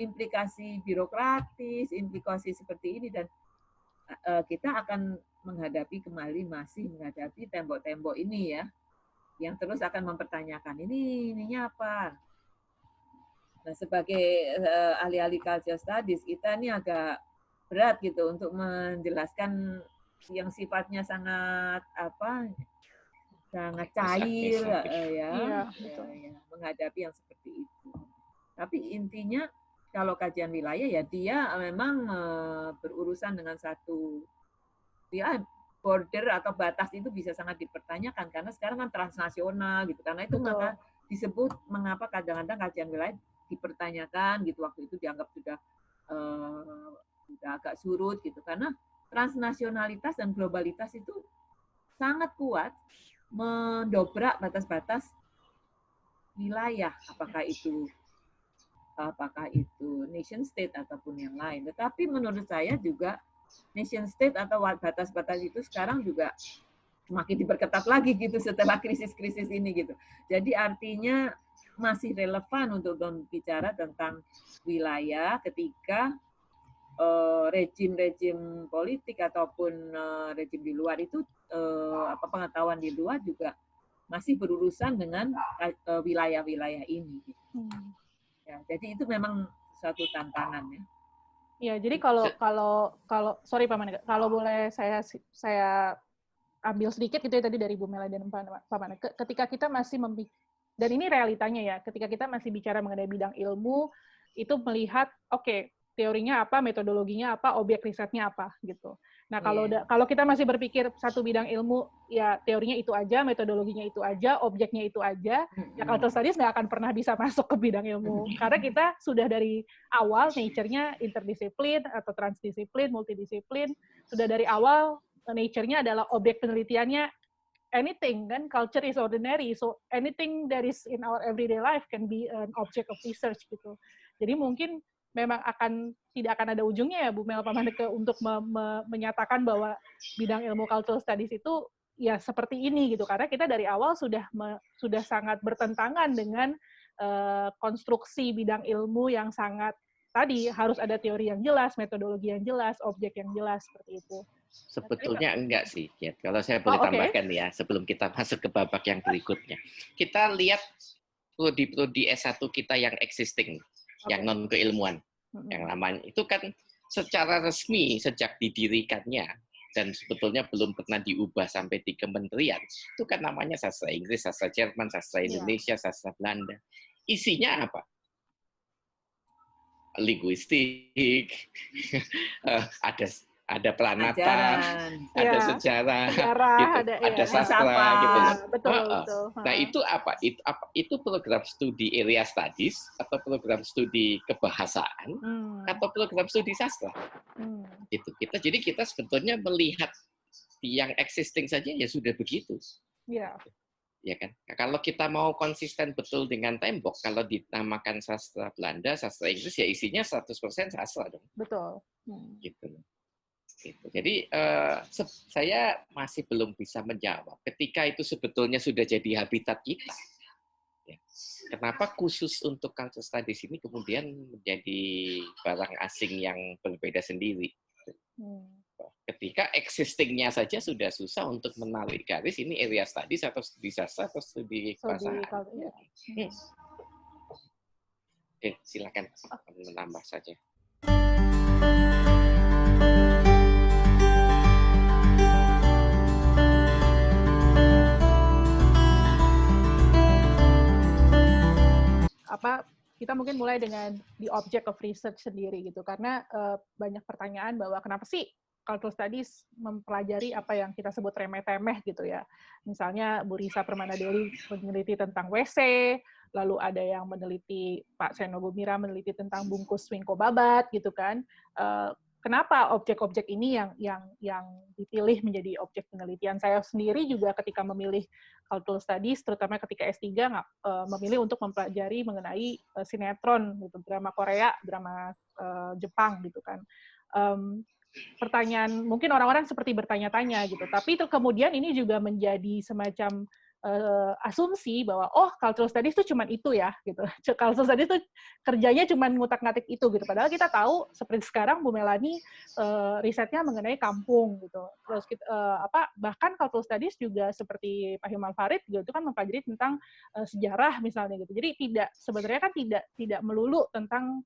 implikasi birokratis, implikasi seperti ini dan kita akan masih menghadapi tembok-tembok ini ya, yang terus akan mempertanyakan ininya apa. Nah, sebagai ahli-ahli culture studies kita ini agak berat gitu untuk menjelaskan yang sifatnya sangat sangat cair ya, menghadapi yang seperti itu. Tapi intinya kalau kajian wilayah ya dia memang berurusan dengan satu ya border atau batas itu bisa sangat dipertanyakan karena sekarang kan transnasional gitu. Karena itu maka disebut mengapa kadang-kadang kajian wilayah dipertanyakan gitu, waktu itu dianggap sudah agak surut gitu karena transnasionalitas dan globalitas itu sangat kuat mendobrak batas-batas wilayah, apakah itu nation state ataupun yang lain. Tetapi menurut saya juga nation state atau batas-batas itu sekarang juga semakin diperketat lagi gitu setelah krisis-krisis ini gitu. Jadi artinya masih relevan untuk berbicara tentang wilayah ketika rejim-rejim politik ataupun rejim di luar itu pengetahuan di luar juga masih berurusan dengan wilayah-wilayah ini. Ya, jadi itu memang suatu tantangan ya. Ya, jadi kalau sorry Pak Maneke, kalau boleh saya ambil sedikit gitu ya tadi dari Bu Mela dan Pak Maneke, ketika kita masih dan ini realitanya ya, ketika kita masih bicara mengenai bidang ilmu, itu melihat teorinya apa, metodologinya apa, objek risetnya apa gitu. Nah, kalau kita masih berpikir satu bidang ilmu, ya teorinya itu aja, metodologinya itu aja, objeknya itu aja, ya cultural studies nggak akan pernah bisa masuk ke bidang ilmu. Karena kita sudah dari awal nature-nya interdisiplin atau transdisiplin, multidisiplin, sudah dari awal nature-nya adalah objek penelitiannya anything, kan? Culture is ordinary, so anything that is in our everyday life can be an object of research gitu. Jadi mungkin memang tidak akan ada ujungnya ya Bu Mel Pak Maneke untuk menyatakan bahwa bidang ilmu cultural studies itu ya seperti ini gitu, karena kita dari awal sudah sangat bertentangan dengan konstruksi bidang ilmu yang sangat tadi harus ada teori yang jelas, metodologi yang jelas, objek yang jelas seperti itu. Sebetulnya enggak sih, ya. Kalau saya boleh tambahkan ya, sebelum kita masuk ke babak yang berikutnya. Kita lihat prodi S1 kita yang existing, yang non-keilmuan, yang namanya itu kan secara resmi sejak didirikannya dan sebetulnya belum pernah diubah sampai di kementerian, itu kan namanya sastra Inggris, sastra Jerman, sastra Indonesia, sastra Belanda. Isinya apa? Linguistik, ada Pranata, ada sejarah, gitu. Ada sastra, gitu. Betul. Nah itu apa? Itu program studi area studies atau program studi kebahasaan atau program studi sastra. Gitu. Jadi kita sebetulnya melihat yang existing saja ya sudah begitu. Ya kan? Kalau kita mau konsisten betul dengan tembok, kalau dinamakan sastra Belanda, sastra Inggris ya isinya 100% sastra dong. Betul. Gitu. Jadi saya masih belum bisa menjawab ketika itu sebetulnya sudah jadi habitat kita. Ya. Kenapa khusus untuk cultural studies ini kemudian menjadi barang asing yang berbeda sendiri? Ketika existing-nya saja sudah susah untuk menarik garis ini area studies atau studi sastra atau studi kebahasaan. Silakan menambah saja. Kita mungkin mulai dengan the object of research sendiri gitu, karena banyak pertanyaan bahwa kenapa sih cultural studies mempelajari apa yang kita sebut remeh-temeh gitu ya. Misalnya Bu Risa Permanadeli meneliti tentang WC, lalu ada yang meneliti Pak Seno Gumira meneliti tentang bungkus wingko babat gitu kan. kenapa objek-objek ini yang dipilih menjadi objek penelitian. Saya sendiri juga ketika memilih cultural studies, terutama ketika S3, memilih untuk mempelajari mengenai sinetron, gitu, drama Korea, drama Jepang, gitu kan. Pertanyaan, mungkin orang-orang seperti bertanya-tanya gitu, tapi itu kemudian ini juga menjadi semacam asumsi bahwa cultural studies itu cuma itu ya gitu. Cultural studies itu kerjanya cuma ngutak-ngatik itu gitu. Padahal kita tahu seperti sekarang Bu Melani risetnya mengenai kampung gitu. Terus kita, bahkan cultural studies juga seperti Pak Hilman Farid gitu itu kan mempelajari tentang sejarah misalnya gitu. Jadi sebenarnya kan tidak melulu tentang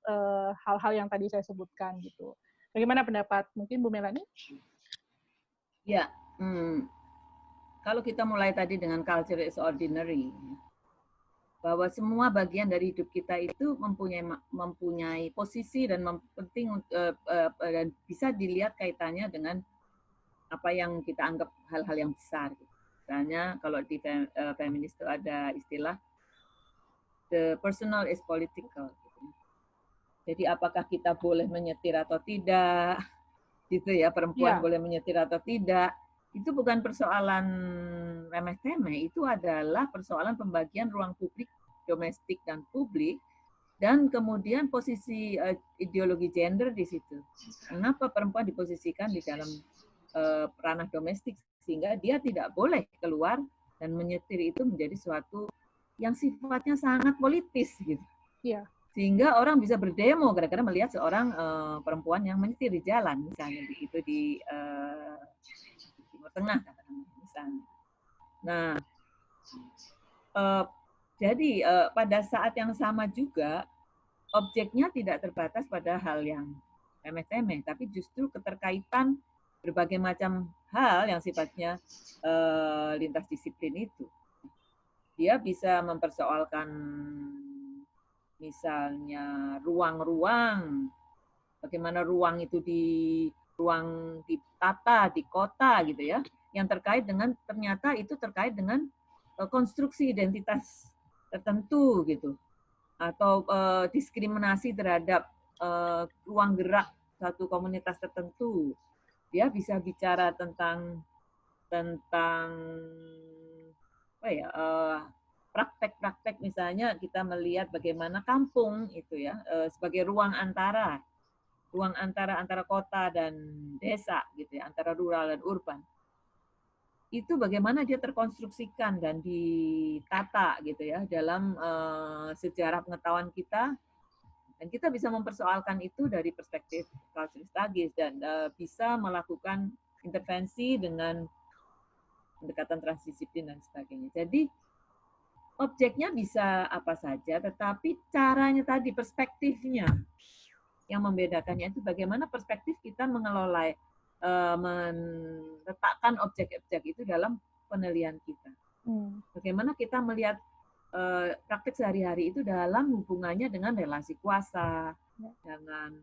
hal-hal yang tadi saya sebutkan gitu. Bagaimana pendapat mungkin Bu Melani? Ya, kalau kita mulai tadi dengan culture is ordinary, bahwa semua bagian dari hidup kita itu mempunyai posisi dan penting dan bisa dilihat kaitannya dengan apa yang kita anggap hal-hal yang besar. Misalnya kalau di feminis itu ada istilah the personal is political. Jadi apakah kita boleh menyetir atau tidak, gitu ya, perempuan boleh menyetir atau tidak. Itu bukan persoalan remeh-temeh, itu adalah persoalan pembagian ruang publik, domestik dan publik, dan kemudian posisi ideologi gender di situ. Kenapa perempuan diposisikan di dalam ranah domestik sehingga dia tidak boleh keluar dan menyetir itu menjadi suatu yang sifatnya sangat politis gitu. Iya. Sehingga orang bisa berdemo gara-gara melihat seorang perempuan yang menyetir di jalan misalnya begitu di Timur Tengah misalnya. Nah, jadi pada saat yang sama juga objeknya tidak terbatas pada hal yang remeh-temeh, tapi justru keterkaitan berbagai macam hal yang sifatnya lintas disiplin itu. Dia bisa mempersoalkan misalnya ruang-ruang, bagaimana ruang itu ditata di kota gitu ya, yang terkait dengan ternyata itu terkait dengan konstruksi identitas tertentu gitu, atau diskriminasi terhadap ruang gerak satu komunitas tertentu. Dia bisa bicara tentang apa ya, praktek-praktek misalnya kita melihat bagaimana kampung itu ya sebagai ruang antara kota dan desa gitu ya, antara rural dan urban. Itu bagaimana dia terkonstruksikan dan ditata gitu ya dalam sejarah pengetahuan kita, dan kita bisa mempersoalkan itu dari perspektif cultural studies dan bisa melakukan intervensi dengan pendekatan transdisiplin dan sebagainya. Jadi objeknya bisa apa saja, tetapi caranya tadi, perspektifnya yang membedakannya itu bagaimana perspektif kita mengelola, meletakkan objek-objek itu dalam penilaian kita. Bagaimana kita melihat praktik sehari-hari itu dalam hubungannya dengan relasi kuasa, dengan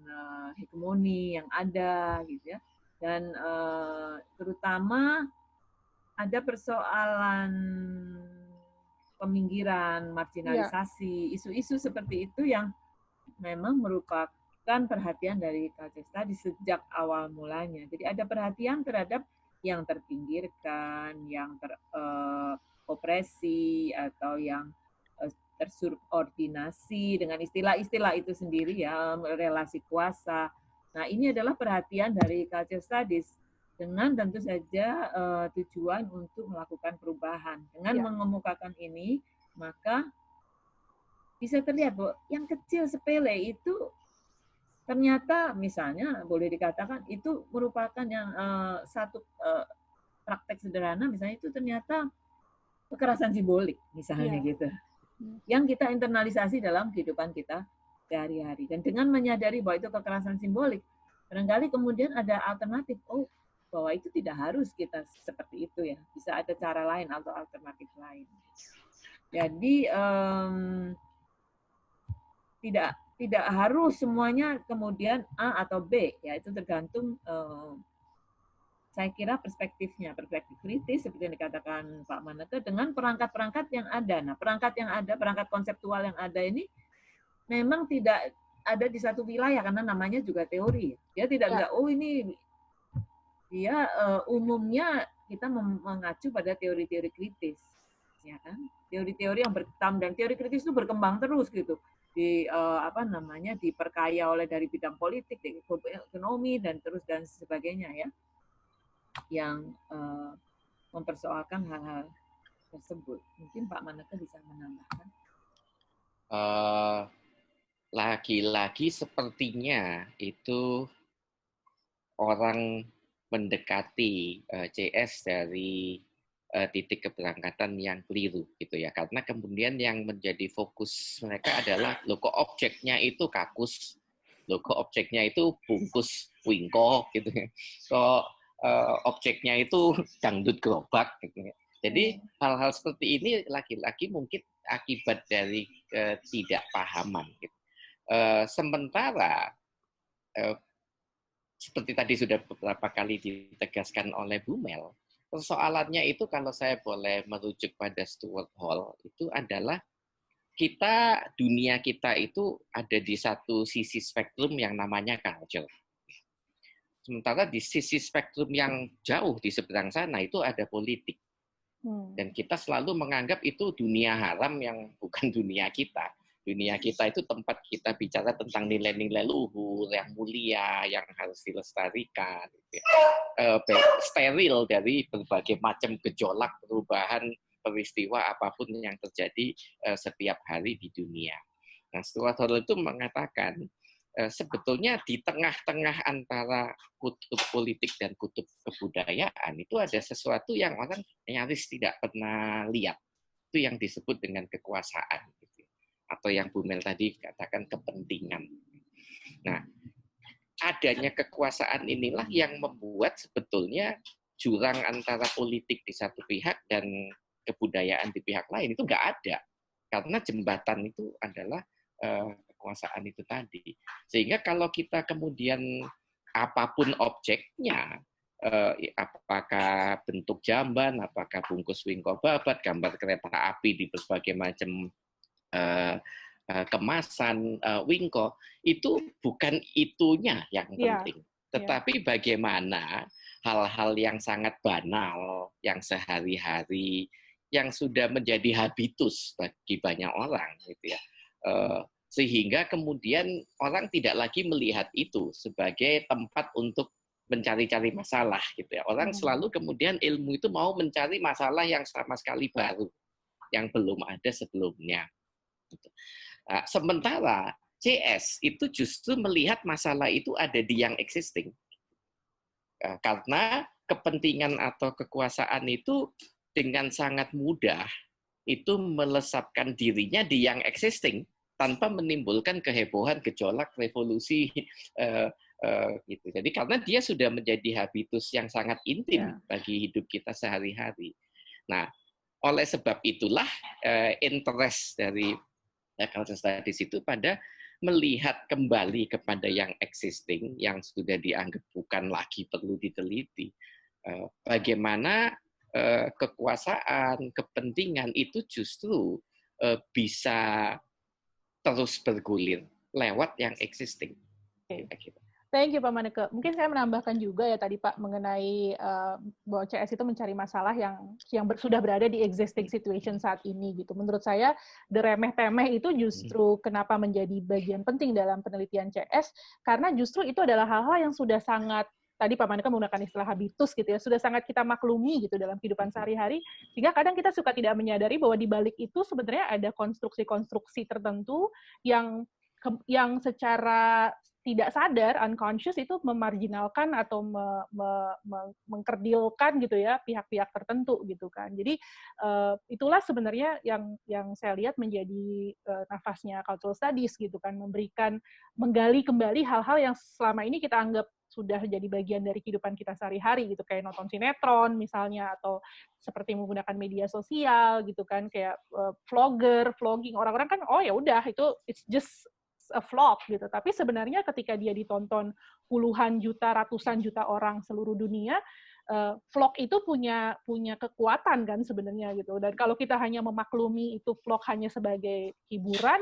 hegemoni yang ada, gitu ya, dan terutama ada persoalan peminggiran, marginalisasi, isu-isu seperti itu yang memang merupakan perhatian dari culture studies sejak awal mulanya. Jadi ada perhatian terhadap yang terpinggirkan, yang teropresi, atau yang tersubordinasi dengan istilah-istilah itu sendiri ya, relasi kuasa. Nah ini adalah perhatian dari culture studies dengan tentu saja tujuan untuk melakukan perubahan. Dengan mengemukakan ini, maka bisa terlihat bahwa yang kecil sepele itu ternyata misalnya boleh dikatakan itu merupakan yang satu praktek sederhana, misalnya itu ternyata kekerasan simbolik misalnya gitu, yang kita internalisasi dalam kehidupan kita sehari-hari. Dan dengan menyadari bahwa itu kekerasan simbolik, barangkali kemudian ada alternatif, bahwa itu tidak harus kita seperti itu ya, bisa ada cara lain atau alternatif lain. Jadi tidak harus semuanya kemudian A atau B, ya itu tergantung saya kira perspektifnya, perspektif kritis seperti yang dikatakan Pak Maneke dengan perangkat-perangkat yang ada. Nah, perangkat konseptual yang ada ini memang tidak ada di satu wilayah karena namanya juga teori. Dia tidak bilang, oh ini dia umumnya kita mengacu pada teori-teori kritis, ya kan? Teori-teori yang berkembang dan teori kritis itu berkembang terus gitu. Diperkaya oleh dari bidang politik, ekonomi dan sebagainya ya, yang mempersoalkan hal-hal tersebut. Mungkin Pak Maneka bisa menambahkan. Lagi-lagi sepertinya itu orang mendekati CS dari titik keberangkatan yang keliru gitu ya, karena kemudian yang menjadi fokus mereka adalah loh kok objeknya itu kakus, loh kok objeknya itu bungkus wingko gitu ya, kok objeknya itu dangdut gerobak gitu ya. Jadi hal-hal seperti ini lagi-lagi mungkin akibat dari ketidakpahaman gitu. Sementara seperti tadi sudah beberapa kali ditegaskan oleh Bu Mel, persoalannya itu kalau saya boleh merujuk pada Stuart Hall, itu adalah dunia kita itu ada di satu sisi spektrum yang namanya culture. Sementara di sisi spektrum yang jauh di seberang sana itu ada politik. Dan kita selalu menganggap itu dunia haram yang bukan dunia kita. Dunia kita itu tempat kita bicara tentang nilai-nilai luhur, yang mulia, yang harus dilestarikan. Steril dari berbagai macam gejolak, perubahan, peristiwa apapun yang terjadi setiap hari di dunia. Nah, Stuart Hall itu mengatakan, sebetulnya di tengah-tengah antara kutub politik dan kutub kebudayaan itu ada sesuatu yang orang nyaris tidak pernah lihat. Itu yang disebut dengan kekuasaan. Atau yang Bu Mel tadi katakan kepentingan. Nah, adanya kekuasaan inilah yang membuat sebetulnya jurang antara politik di satu pihak dan kebudayaan di pihak lain itu nggak ada. Karena jembatan itu adalah kekuasaan itu tadi. Sehingga kalau kita kemudian apapun objeknya, apakah bentuk jamban, apakah bungkus wingko babat, gambar kereta api di berbagai macam kemasan wingko, itu bukan itunya yang penting. Tetapi bagaimana hal-hal yang sangat banal, yang sehari-hari, yang sudah menjadi habitus bagi banyak orang, gitu ya. Sehingga kemudian orang tidak lagi melihat itu sebagai tempat untuk mencari-cari masalah, gitu ya. Orang selalu kemudian ilmu itu mau mencari masalah yang sama sekali baru, yang belum ada sebelumnya. Sementara CS itu justru melihat masalah itu ada di yang existing. Karena kepentingan atau kekuasaan itu dengan sangat mudah itu melesapkan dirinya di yang existing tanpa menimbulkan kehebohan, gejolak, revolusi gitu. Jadi karena dia sudah menjadi habitus yang sangat intim bagi hidup kita sehari-hari. Nah, oleh sebab itulah interest dari cultural studies itu pada melihat kembali kepada yang existing, yang sudah dianggap bukan lagi perlu diteliti. Bagaimana kekuasaan, kepentingan itu justru bisa terus bergulir lewat yang existing. Thank you Pak Maneka. Mungkin saya menambahkan juga ya tadi Pak mengenai bahwa CS itu mencari masalah yang sudah berada di existing situation saat ini gitu. Menurut saya remeh-temeh itu justru kenapa menjadi bagian penting dalam penelitian CS, karena justru itu adalah hal-hal yang sudah sangat, tadi Pak Maneka menggunakan istilah habitus gitu ya, sudah sangat kita maklumi gitu dalam kehidupan sehari-hari, sehingga kadang kita suka tidak menyadari bahwa di balik itu sebenarnya ada konstruksi-konstruksi tertentu yang secara tidak sadar, unconscious, itu memarginalkan atau mengkerdilkan gitu ya pihak-pihak tertentu gitu kan. Jadi itulah sebenarnya yang saya lihat menjadi nafasnya cultural studies gitu kan, menggali kembali hal-hal yang selama ini kita anggap sudah jadi bagian dari kehidupan kita sehari-hari gitu, kayak nonton sinetron misalnya, atau seperti menggunakan media sosial gitu kan, kayak vlogging, orang-orang kan oh ya udah itu it's just a vlog gitu. Tapi sebenarnya ketika dia ditonton puluhan juta, ratusan juta orang seluruh dunia, vlog itu punya kekuatan kan sebenarnya gitu. Dan kalau kita hanya memaklumi itu vlog hanya sebagai hiburan,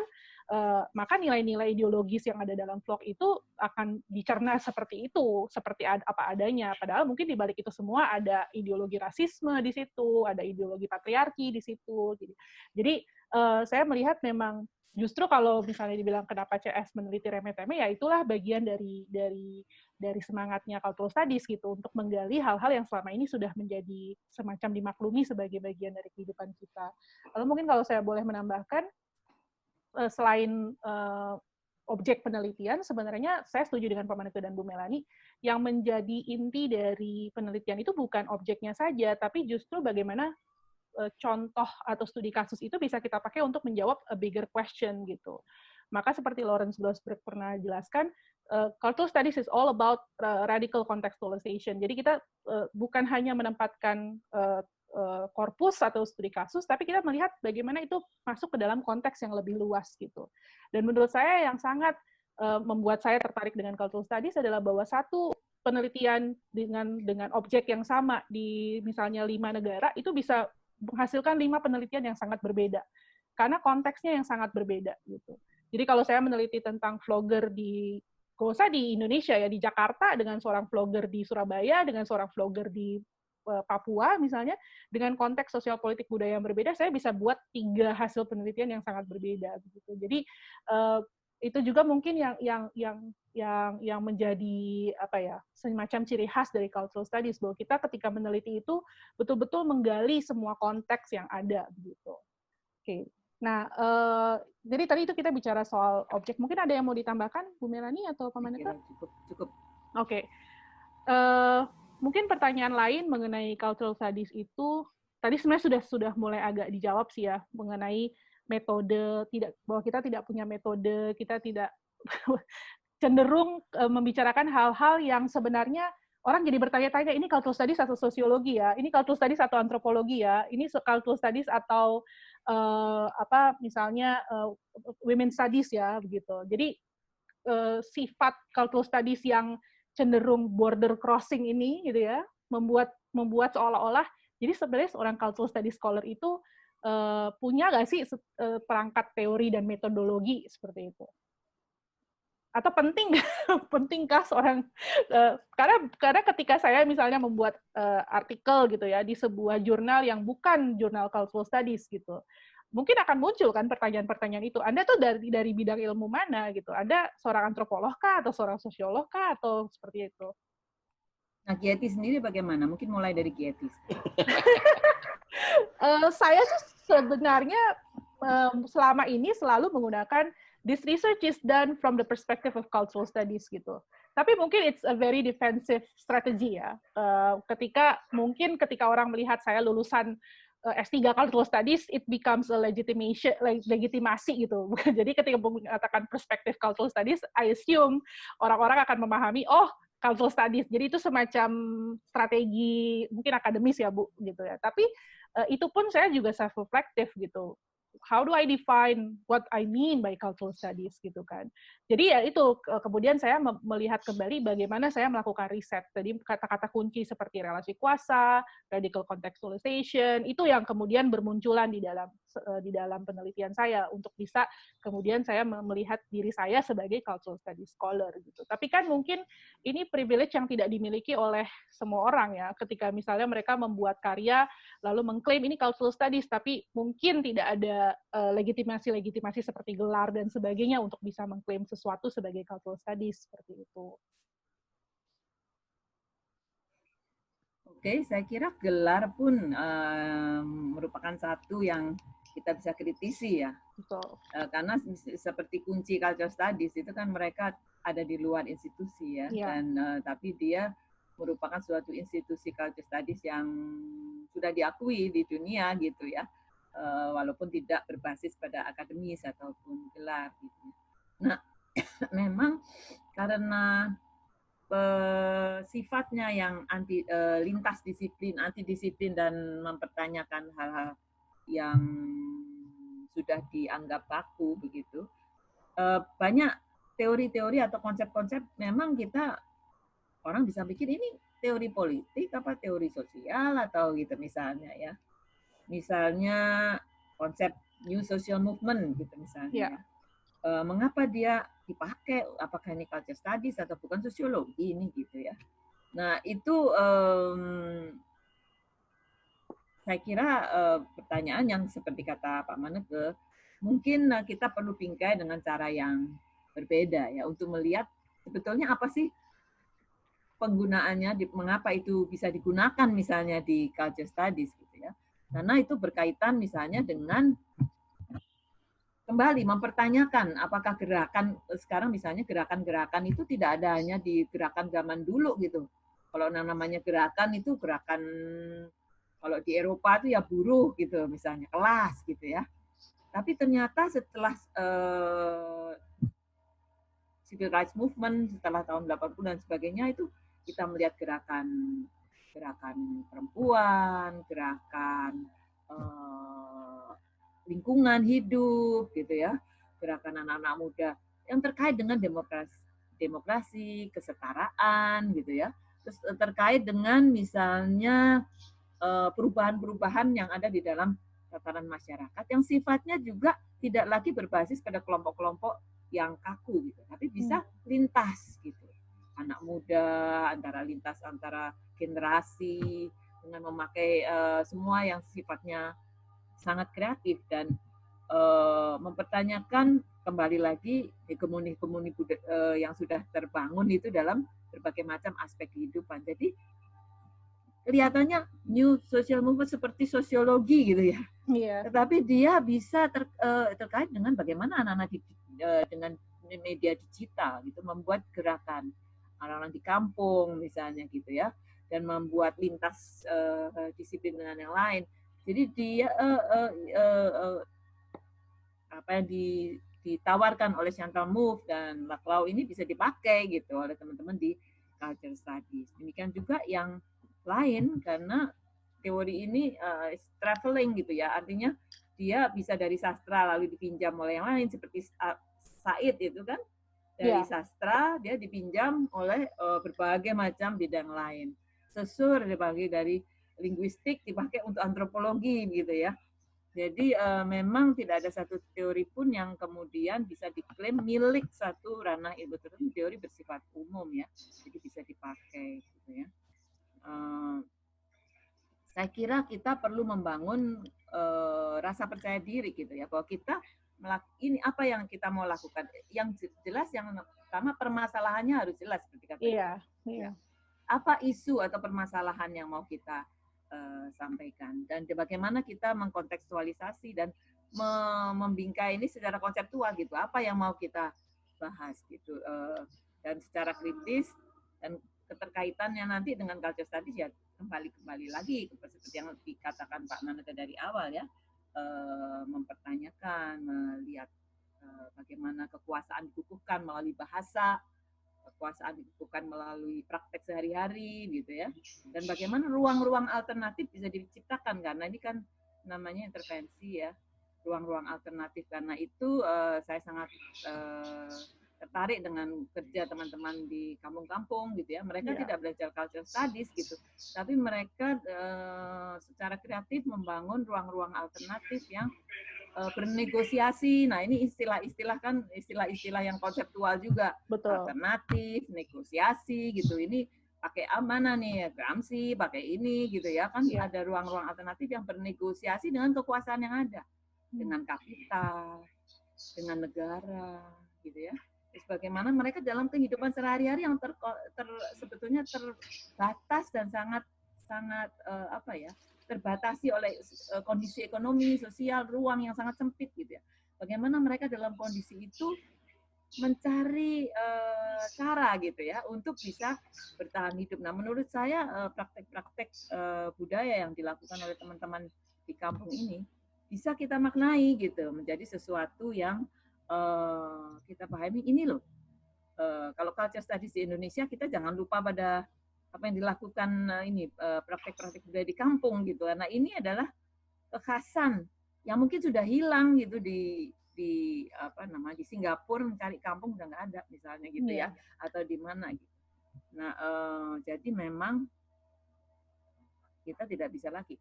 maka nilai-nilai ideologis yang ada dalam vlog itu akan dicerna seperti itu, seperti apa adanya. Padahal mungkin di balik itu semua ada ideologi rasisme di situ, ada ideologi patriarki di situ. Jadi saya melihat memang justru kalau misalnya dibilang kenapa CS meneliti remeh-temeh, ya itulah bagian dari semangatnya cultural studies gitu, untuk menggali hal-hal yang selama ini sudah menjadi semacam dimaklumi sebagai bagian dari kehidupan kita. Lalu mungkin kalau saya boleh menambahkan, selain objek penelitian, sebenarnya saya setuju dengan Pak Manito dan Bu Melani, yang menjadi inti dari penelitian itu bukan objeknya saja, tapi justru bagaimana contoh atau studi kasus itu bisa kita pakai untuk menjawab a bigger question gitu. Maka seperti Lawrence Blossberg pernah jelaskan, cultural studies is all about radical contextualization. Jadi kita bukan hanya menempatkan korpus atau studi kasus, tapi kita melihat bagaimana itu masuk ke dalam konteks yang lebih luas gitu. Dan menurut saya yang sangat membuat saya tertarik dengan cultural studies adalah bahwa satu penelitian dengan objek yang sama di misalnya 5 negara itu bisa menghasilkan 5 penelitian yang sangat berbeda karena konteksnya yang sangat berbeda gitu. Jadi kalau saya meneliti tentang vlogger di gak usah di Indonesia ya, di Jakarta dengan seorang vlogger di Surabaya, dengan seorang vlogger di Papua misalnya, dengan konteks sosial politik budaya yang berbeda, saya bisa buat 3 hasil penelitian yang sangat berbeda begitu. Jadi itu juga mungkin yang menjadi apa ya, semacam ciri khas dari cultural studies, bahwa kita ketika meneliti itu betul-betul menggali semua konteks yang ada begitu. Oke. Nah, jadi tadi itu kita bicara soal objek. Mungkin ada yang mau ditambahkan, Bu Melani atau Pak Manito? Cukup. Oke. Mungkin pertanyaan lain mengenai cultural studies itu tadi sebenarnya sudah mulai agak dijawab sih ya, mengenai metode, bahwa kita tidak punya metode, kita tidak cenderung membicarakan hal-hal yang sebenarnya orang jadi bertanya-tanya, ini cultural studies atau sosiologi ya, ini cultural studies atau antropologi ya, ini cultural studies atau misalnya women studies ya begitu. Jadi sifat cultural studies yang cenderung border crossing ini gitu ya, membuat seolah-olah jadi sebenarnya seorang cultural studies scholar itu punya nggak sih perangkat teori dan metodologi seperti itu? Atau pentingkah seorang karena ketika saya misalnya membuat artikel gitu ya di sebuah jurnal yang bukan jurnal cultural studies gitu, mungkin akan muncul kan pertanyaan-pertanyaan itu. Anda tuh dari bidang ilmu mana gitu? Anda seorang antropolog kah atau seorang sosiolog kah atau seperti itu? Nah, Kieti sendiri bagaimana? Mungkin mulai dari Kieti. Saya sih sebenarnya selama ini selalu menggunakan this research is done from the perspective of cultural studies gitu. Tapi mungkin it's a very defensive strategy ya. Ketika orang melihat saya lulusan S3 Cultural Studies, it becomes a legitimasi gitu. Jadi ketika mengatakan perspektif Cultural Studies, I assume orang-orang akan memahami, oh, Cultural Studies. Jadi itu semacam strategi mungkin akademis ya, Bu, gitu ya. Tapi itu pun saya juga self-reflective gitu. How do I define what I mean by cultural studies gitu kan. Jadi ya itu, kemudian saya melihat kembali bagaimana saya melakukan riset. Jadi kata-kata kunci seperti relasi kuasa, radical contextualization, itu yang kemudian bermunculan di dalam penelitian saya untuk bisa kemudian saya melihat diri saya sebagai cultural studies scholar gitu. Tapi kan mungkin ini privilege yang tidak dimiliki oleh semua orang ya. Ketika misalnya mereka membuat karya lalu mengklaim ini cultural studies, tapi mungkin tidak ada legitimasi seperti gelar dan sebagainya untuk bisa mengklaim sesuatu sebagai cultural studies seperti itu. Oke, saya kira gelar pun merupakan satu yang kita bisa kritisi ya. Betul. Karena seperti kunci cultural studies itu kan mereka ada di luar institusi ya, dan tapi dia merupakan suatu institusi cultural studies yang sudah diakui di dunia gitu ya, walaupun tidak berbasis pada akademis ataupun gelar gitu. Nah, memang karena sifatnya yang lintas disiplin, anti disiplin dan mempertanyakan hal-hal yang sudah dianggap baku begitu, banyak teori-teori atau konsep-konsep memang orang bisa pikir ini teori politik apa teori sosial atau gitu misalnya ya. Misalnya konsep new social movement gitu misalnya. mengapa dia dipakai, apakah ini culture studies atau bukan sosiologi ini gitu ya. Nah itu saya kira pertanyaan yang seperti kata Pak Manege, mungkin kita perlu bingkai dengan cara yang berbeda ya untuk melihat sebetulnya apa sih penggunaannya, mengapa itu bisa digunakan misalnya di culture studies gitu ya. Karena itu berkaitan misalnya dengan kembali mempertanyakan apakah gerakan sekarang misalnya gerakan-gerakan itu tidak ada hanya di gerakan zaman dulu gitu. Kalau namanya gerakan itu gerakan kalau di Eropa itu ya buruh gitu misalnya, kelas gitu ya. Tapi ternyata setelah civil rights movement setelah tahun 80 dan sebagainya itu kita melihat gerakan perempuan, gerakan lingkungan hidup gitu ya, gerakan anak-anak muda yang terkait dengan demokrasi, kesetaraan gitu ya. Terus terkait dengan misalnya perubahan-perubahan yang ada di dalam tatanan masyarakat yang sifatnya juga tidak lagi berbasis pada kelompok-kelompok yang kaku gitu, tapi bisa lintas gitu. Anak muda lintas antara generasi dengan memakai semua yang sifatnya sangat kreatif dan mempertanyakan kembali lagi hegemoni-hegemoni yang sudah terbangun itu dalam berbagai macam aspek kehidupan. Jadi kelihatannya new social movement seperti sosiologi gitu ya. Iya. Tetapi dia bisa terkait dengan bagaimana anak-anak dengan media digital gitu membuat gerakan orang-orang di kampung misalnya gitu ya, dan membuat lintas disiplin dengan yang lain. Jadi dia apa yang ditawarkan oleh Chantal Mouffe dan Laclau ini bisa dipakai gitu oleh teman-teman di culture studies. Demikian juga yang lain karena teori ini traveling gitu ya, artinya dia bisa dari sastra lalu dipinjam oleh yang lain seperti Said itu kan dari sastra dia dipinjam oleh berbagai macam bidang lain. Sesur dipakai dari linguistik dipakai untuk antropologi gitu ya. Jadi memang tidak ada satu teori pun yang kemudian bisa diklaim milik satu ranah ilmu tertentu. Teori bersifat umum ya, jadi bisa dipakai gitu ya. Saya kira kita perlu membangun rasa percaya diri gitu ya, bahwa kita ini apa yang kita mau lakukan. Yang jelas yang pertama permasalahannya harus jelas seperti kata. Iya. Apa isu atau permasalahan yang mau kita sampaikan dan bagaimana kita mengkontekstualisasi dan membingkai ini secara konseptual gitu. Apa yang mau kita bahas gitu dan secara kritis dan keterkaitannya nanti dengan culture studies ya kembali lagi seperti yang dikatakan Pak Manege dari awal ya, mempertanyakan, melihat bagaimana kekuasaan dikukuhkan melalui bahasa, kekuasaan dikukuhkan melalui praktek sehari-hari gitu ya, dan bagaimana ruang-ruang alternatif bisa diciptakan karena ini kan namanya intervensi ya, ruang-ruang alternatif. Karena itu saya sangat tertarik dengan kerja teman-teman di kampung-kampung gitu ya. Mereka tidak belajar culture studies gitu, tapi mereka secara kreatif membangun ruang-ruang alternatif yang bernegosiasi. Nah ini istilah-istilah kan istilah-istilah yang konseptual juga. Betul. Alternatif, negosiasi gitu. Ini pakai mana nih, Gramsci, pakai ini gitu ya kan. Ada ruang-ruang alternatif yang bernegosiasi dengan kekuasaan yang ada, dengan kapital, dengan negara gitu ya. Bagaimana mereka dalam kehidupan sehari-hari yang sebetulnya terbatas dan sangat terbatasi oleh kondisi ekonomi, sosial, ruang yang sangat sempit gitu ya. Bagaimana mereka dalam kondisi itu mencari cara gitu ya untuk bisa bertahan hidup. Nah, menurut saya praktek-praktek budaya yang dilakukan oleh teman-teman di kampung ini bisa kita maknai gitu menjadi sesuatu yang kita pahami ini loh. Kalau culture studies di Indonesia kita jangan lupa pada apa yang dilakukan ini praktek-praktek budaya di kampung gitu. Nah ini adalah kekhasan yang mungkin sudah hilang gitu di Singapura, mencari kampung udah nggak ada misalnya gitu ya, atau di mana gitu. Nah jadi memang kita tidak bisa lagi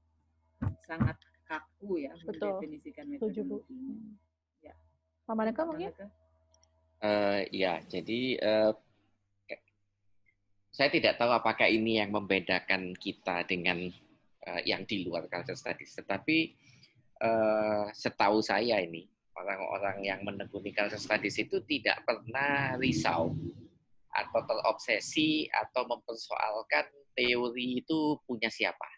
sangat kaku ya mendefinisikan metodologi. Pak Manege mungkin? Ya, jadi saya tidak tahu apakah ini yang membedakan kita dengan yang di luar culture studies. Tetapi setahu saya ini, orang-orang yang menekuni culture studies itu tidak pernah risau atau terobsesi atau mempersoalkan teori itu punya siapa.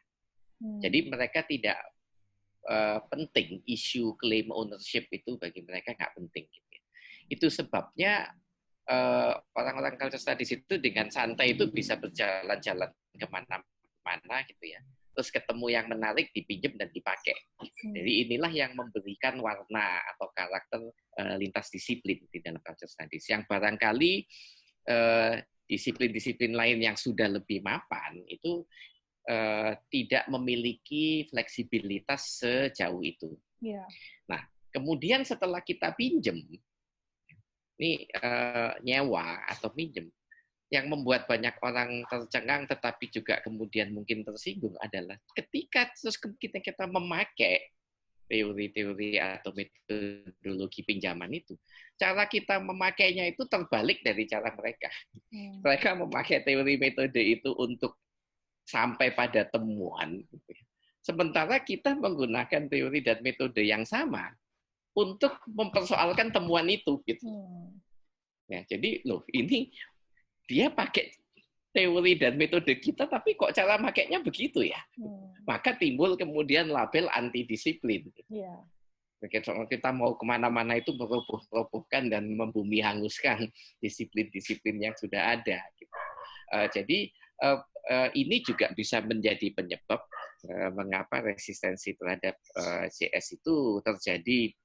Jadi mereka tidak penting, isu claim ownership itu bagi mereka nggak penting. Gitu. Itu sebabnya orang-orang culture studies itu dengan santai itu bisa berjalan-jalan kemana-mana gitu ya. Terus ketemu yang menarik dipinjam dan dipakai. Jadi inilah yang memberikan warna atau karakter lintas disiplin di dalam culture studies. Yang barangkali disiplin-disiplin lain yang sudah lebih mapan itu tidak memiliki fleksibilitas sejauh itu. Yeah. Nah, kemudian setelah kita pinjam, ini nyewa atau pinjam, yang membuat banyak orang tercengang tetapi juga kemudian mungkin tersinggung adalah ketika terus kita memakai teori-teori atau metodologi pinjaman itu, cara kita memakainya itu terbalik dari cara mereka. Mereka memakai teori metode itu untuk sampai pada temuan. Sementara kita menggunakan teori dan metode yang sama untuk mempersoalkan temuan itu, gitu. Ya, jadi loh ini dia pakai teori dan metode kita, tapi kok cara makainya begitu ya? Maka timbul kemudian label anti disiplin. Yeah. Kita mau kemana-mana itu meroboh-robohkan dan membumi hanguskan disiplin-disiplin yang sudah ada. Gitu. Jadi ini juga bisa menjadi penyebab mengapa resistensi terhadap CS itu terjadi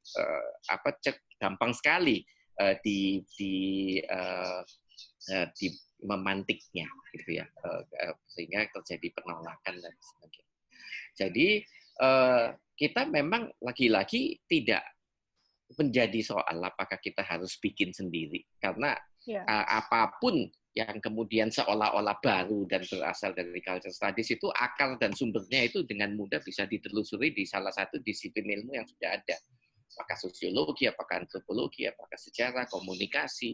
gampang sekali di memantiknya, gitu ya, sehingga terjadi penolakan dan sebagainya. Jadi kita memang lagi-lagi tidak menjadi soal apakah kita harus bikin sendiri, karena apapun yang kemudian seolah-olah baru dan berasal dari culture studies itu akar dan sumbernya itu dengan mudah bisa ditelusuri di salah satu disiplin ilmu yang sudah ada. Apakah sosiologi, apakah antropologi, apakah sejarah, komunikasi,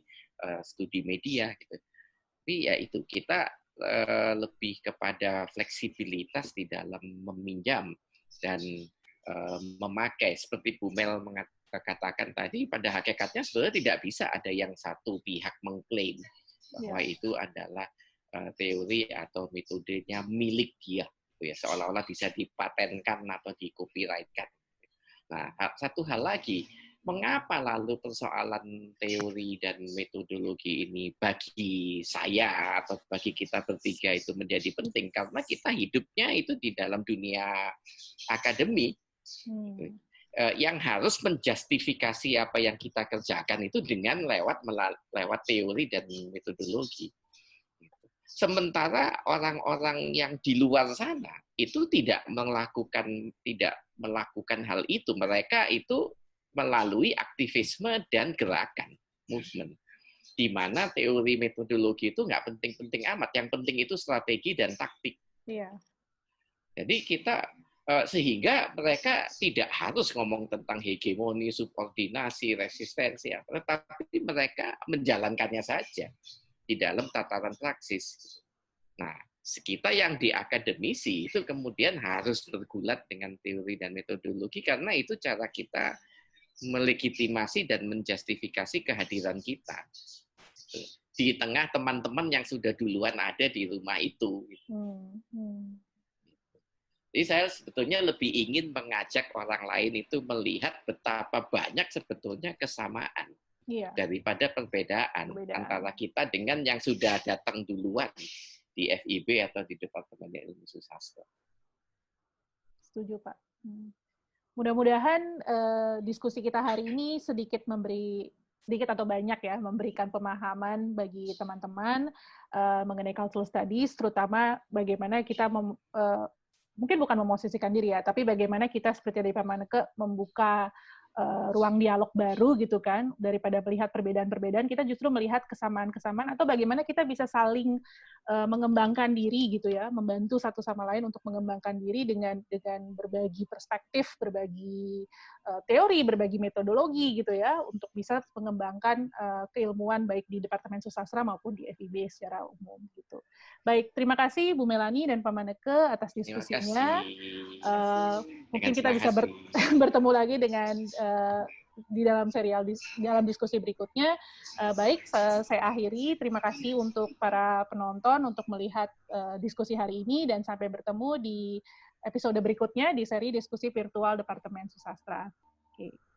studi media, gitu. Tapi ya itu, kita lebih kepada fleksibilitas di dalam meminjam dan memakai. Seperti Bu Mel katakan tadi, pada hakikatnya sebenarnya tidak bisa ada yang satu pihak mengklaim bahwa itu adalah teori atau metodenya milik dia, ya, seolah-olah bisa dipatenkan atau di-copyrightkan. Nah, satu hal lagi, mengapa lalu persoalan teori dan metodologi ini bagi saya atau bagi kita bertiga itu menjadi penting? Karena kita hidupnya itu di dalam dunia akademi. Yang harus menjustifikasi apa yang kita kerjakan itu dengan lewat teori dan metodologi. Sementara orang-orang yang di luar sana itu tidak melakukan hal itu. Mereka itu melalui aktivisme dan gerakan, movement. Di mana teori metodologi itu nggak penting-penting amat. Yang penting itu strategi dan taktik. Yeah. Jadi kita sehingga mereka tidak harus ngomong tentang hegemoni, subordinasi, resistensi, tetapi mereka menjalankannya saja di dalam tataran praksis. Nah, kita yang di akademisi itu kemudian harus bergulat dengan teori dan metodologi karena itu cara kita melegitimasi dan menjustifikasi kehadiran kita di tengah teman-teman yang sudah duluan ada di rumah itu. Jadi saya sebetulnya lebih ingin mengajak orang lain itu melihat betapa banyak sebetulnya kesamaan daripada perbedaan antara kita dengan yang sudah datang duluan di FIB atau di Departemen Ilmu Susastra. Setuju, Pak. Mudah-mudahan diskusi kita hari ini sedikit atau banyak ya memberikan pemahaman bagi teman-teman mengenai cultural studies, terutama bagaimana kita mungkin bukan memosisikan diri ya, tapi bagaimana kita seperti dari Pak Manneke membuka ruang dialog baru gitu kan, daripada melihat perbedaan-perbedaan, kita justru melihat kesamaan-kesamaan atau bagaimana kita bisa saling mengembangkan diri gitu ya, membantu satu sama lain untuk mengembangkan diri dengan berbagi perspektif, berbagi teori, berbagi metodologi gitu ya, untuk bisa mengembangkan keilmuan baik di Departemen Susastra maupun di FIB secara umum gitu. Baik, terima kasih Bu Melani dan Pak Maneke atas diskusinya. Mungkin kita bisa bertemu lagi dengan di dalam dalam diskusi berikutnya. Baik, saya akhiri. Terima kasih untuk para penonton untuk melihat diskusi hari ini dan sampai bertemu di episode berikutnya di seri diskusi virtual Departemen Susastra. Oke.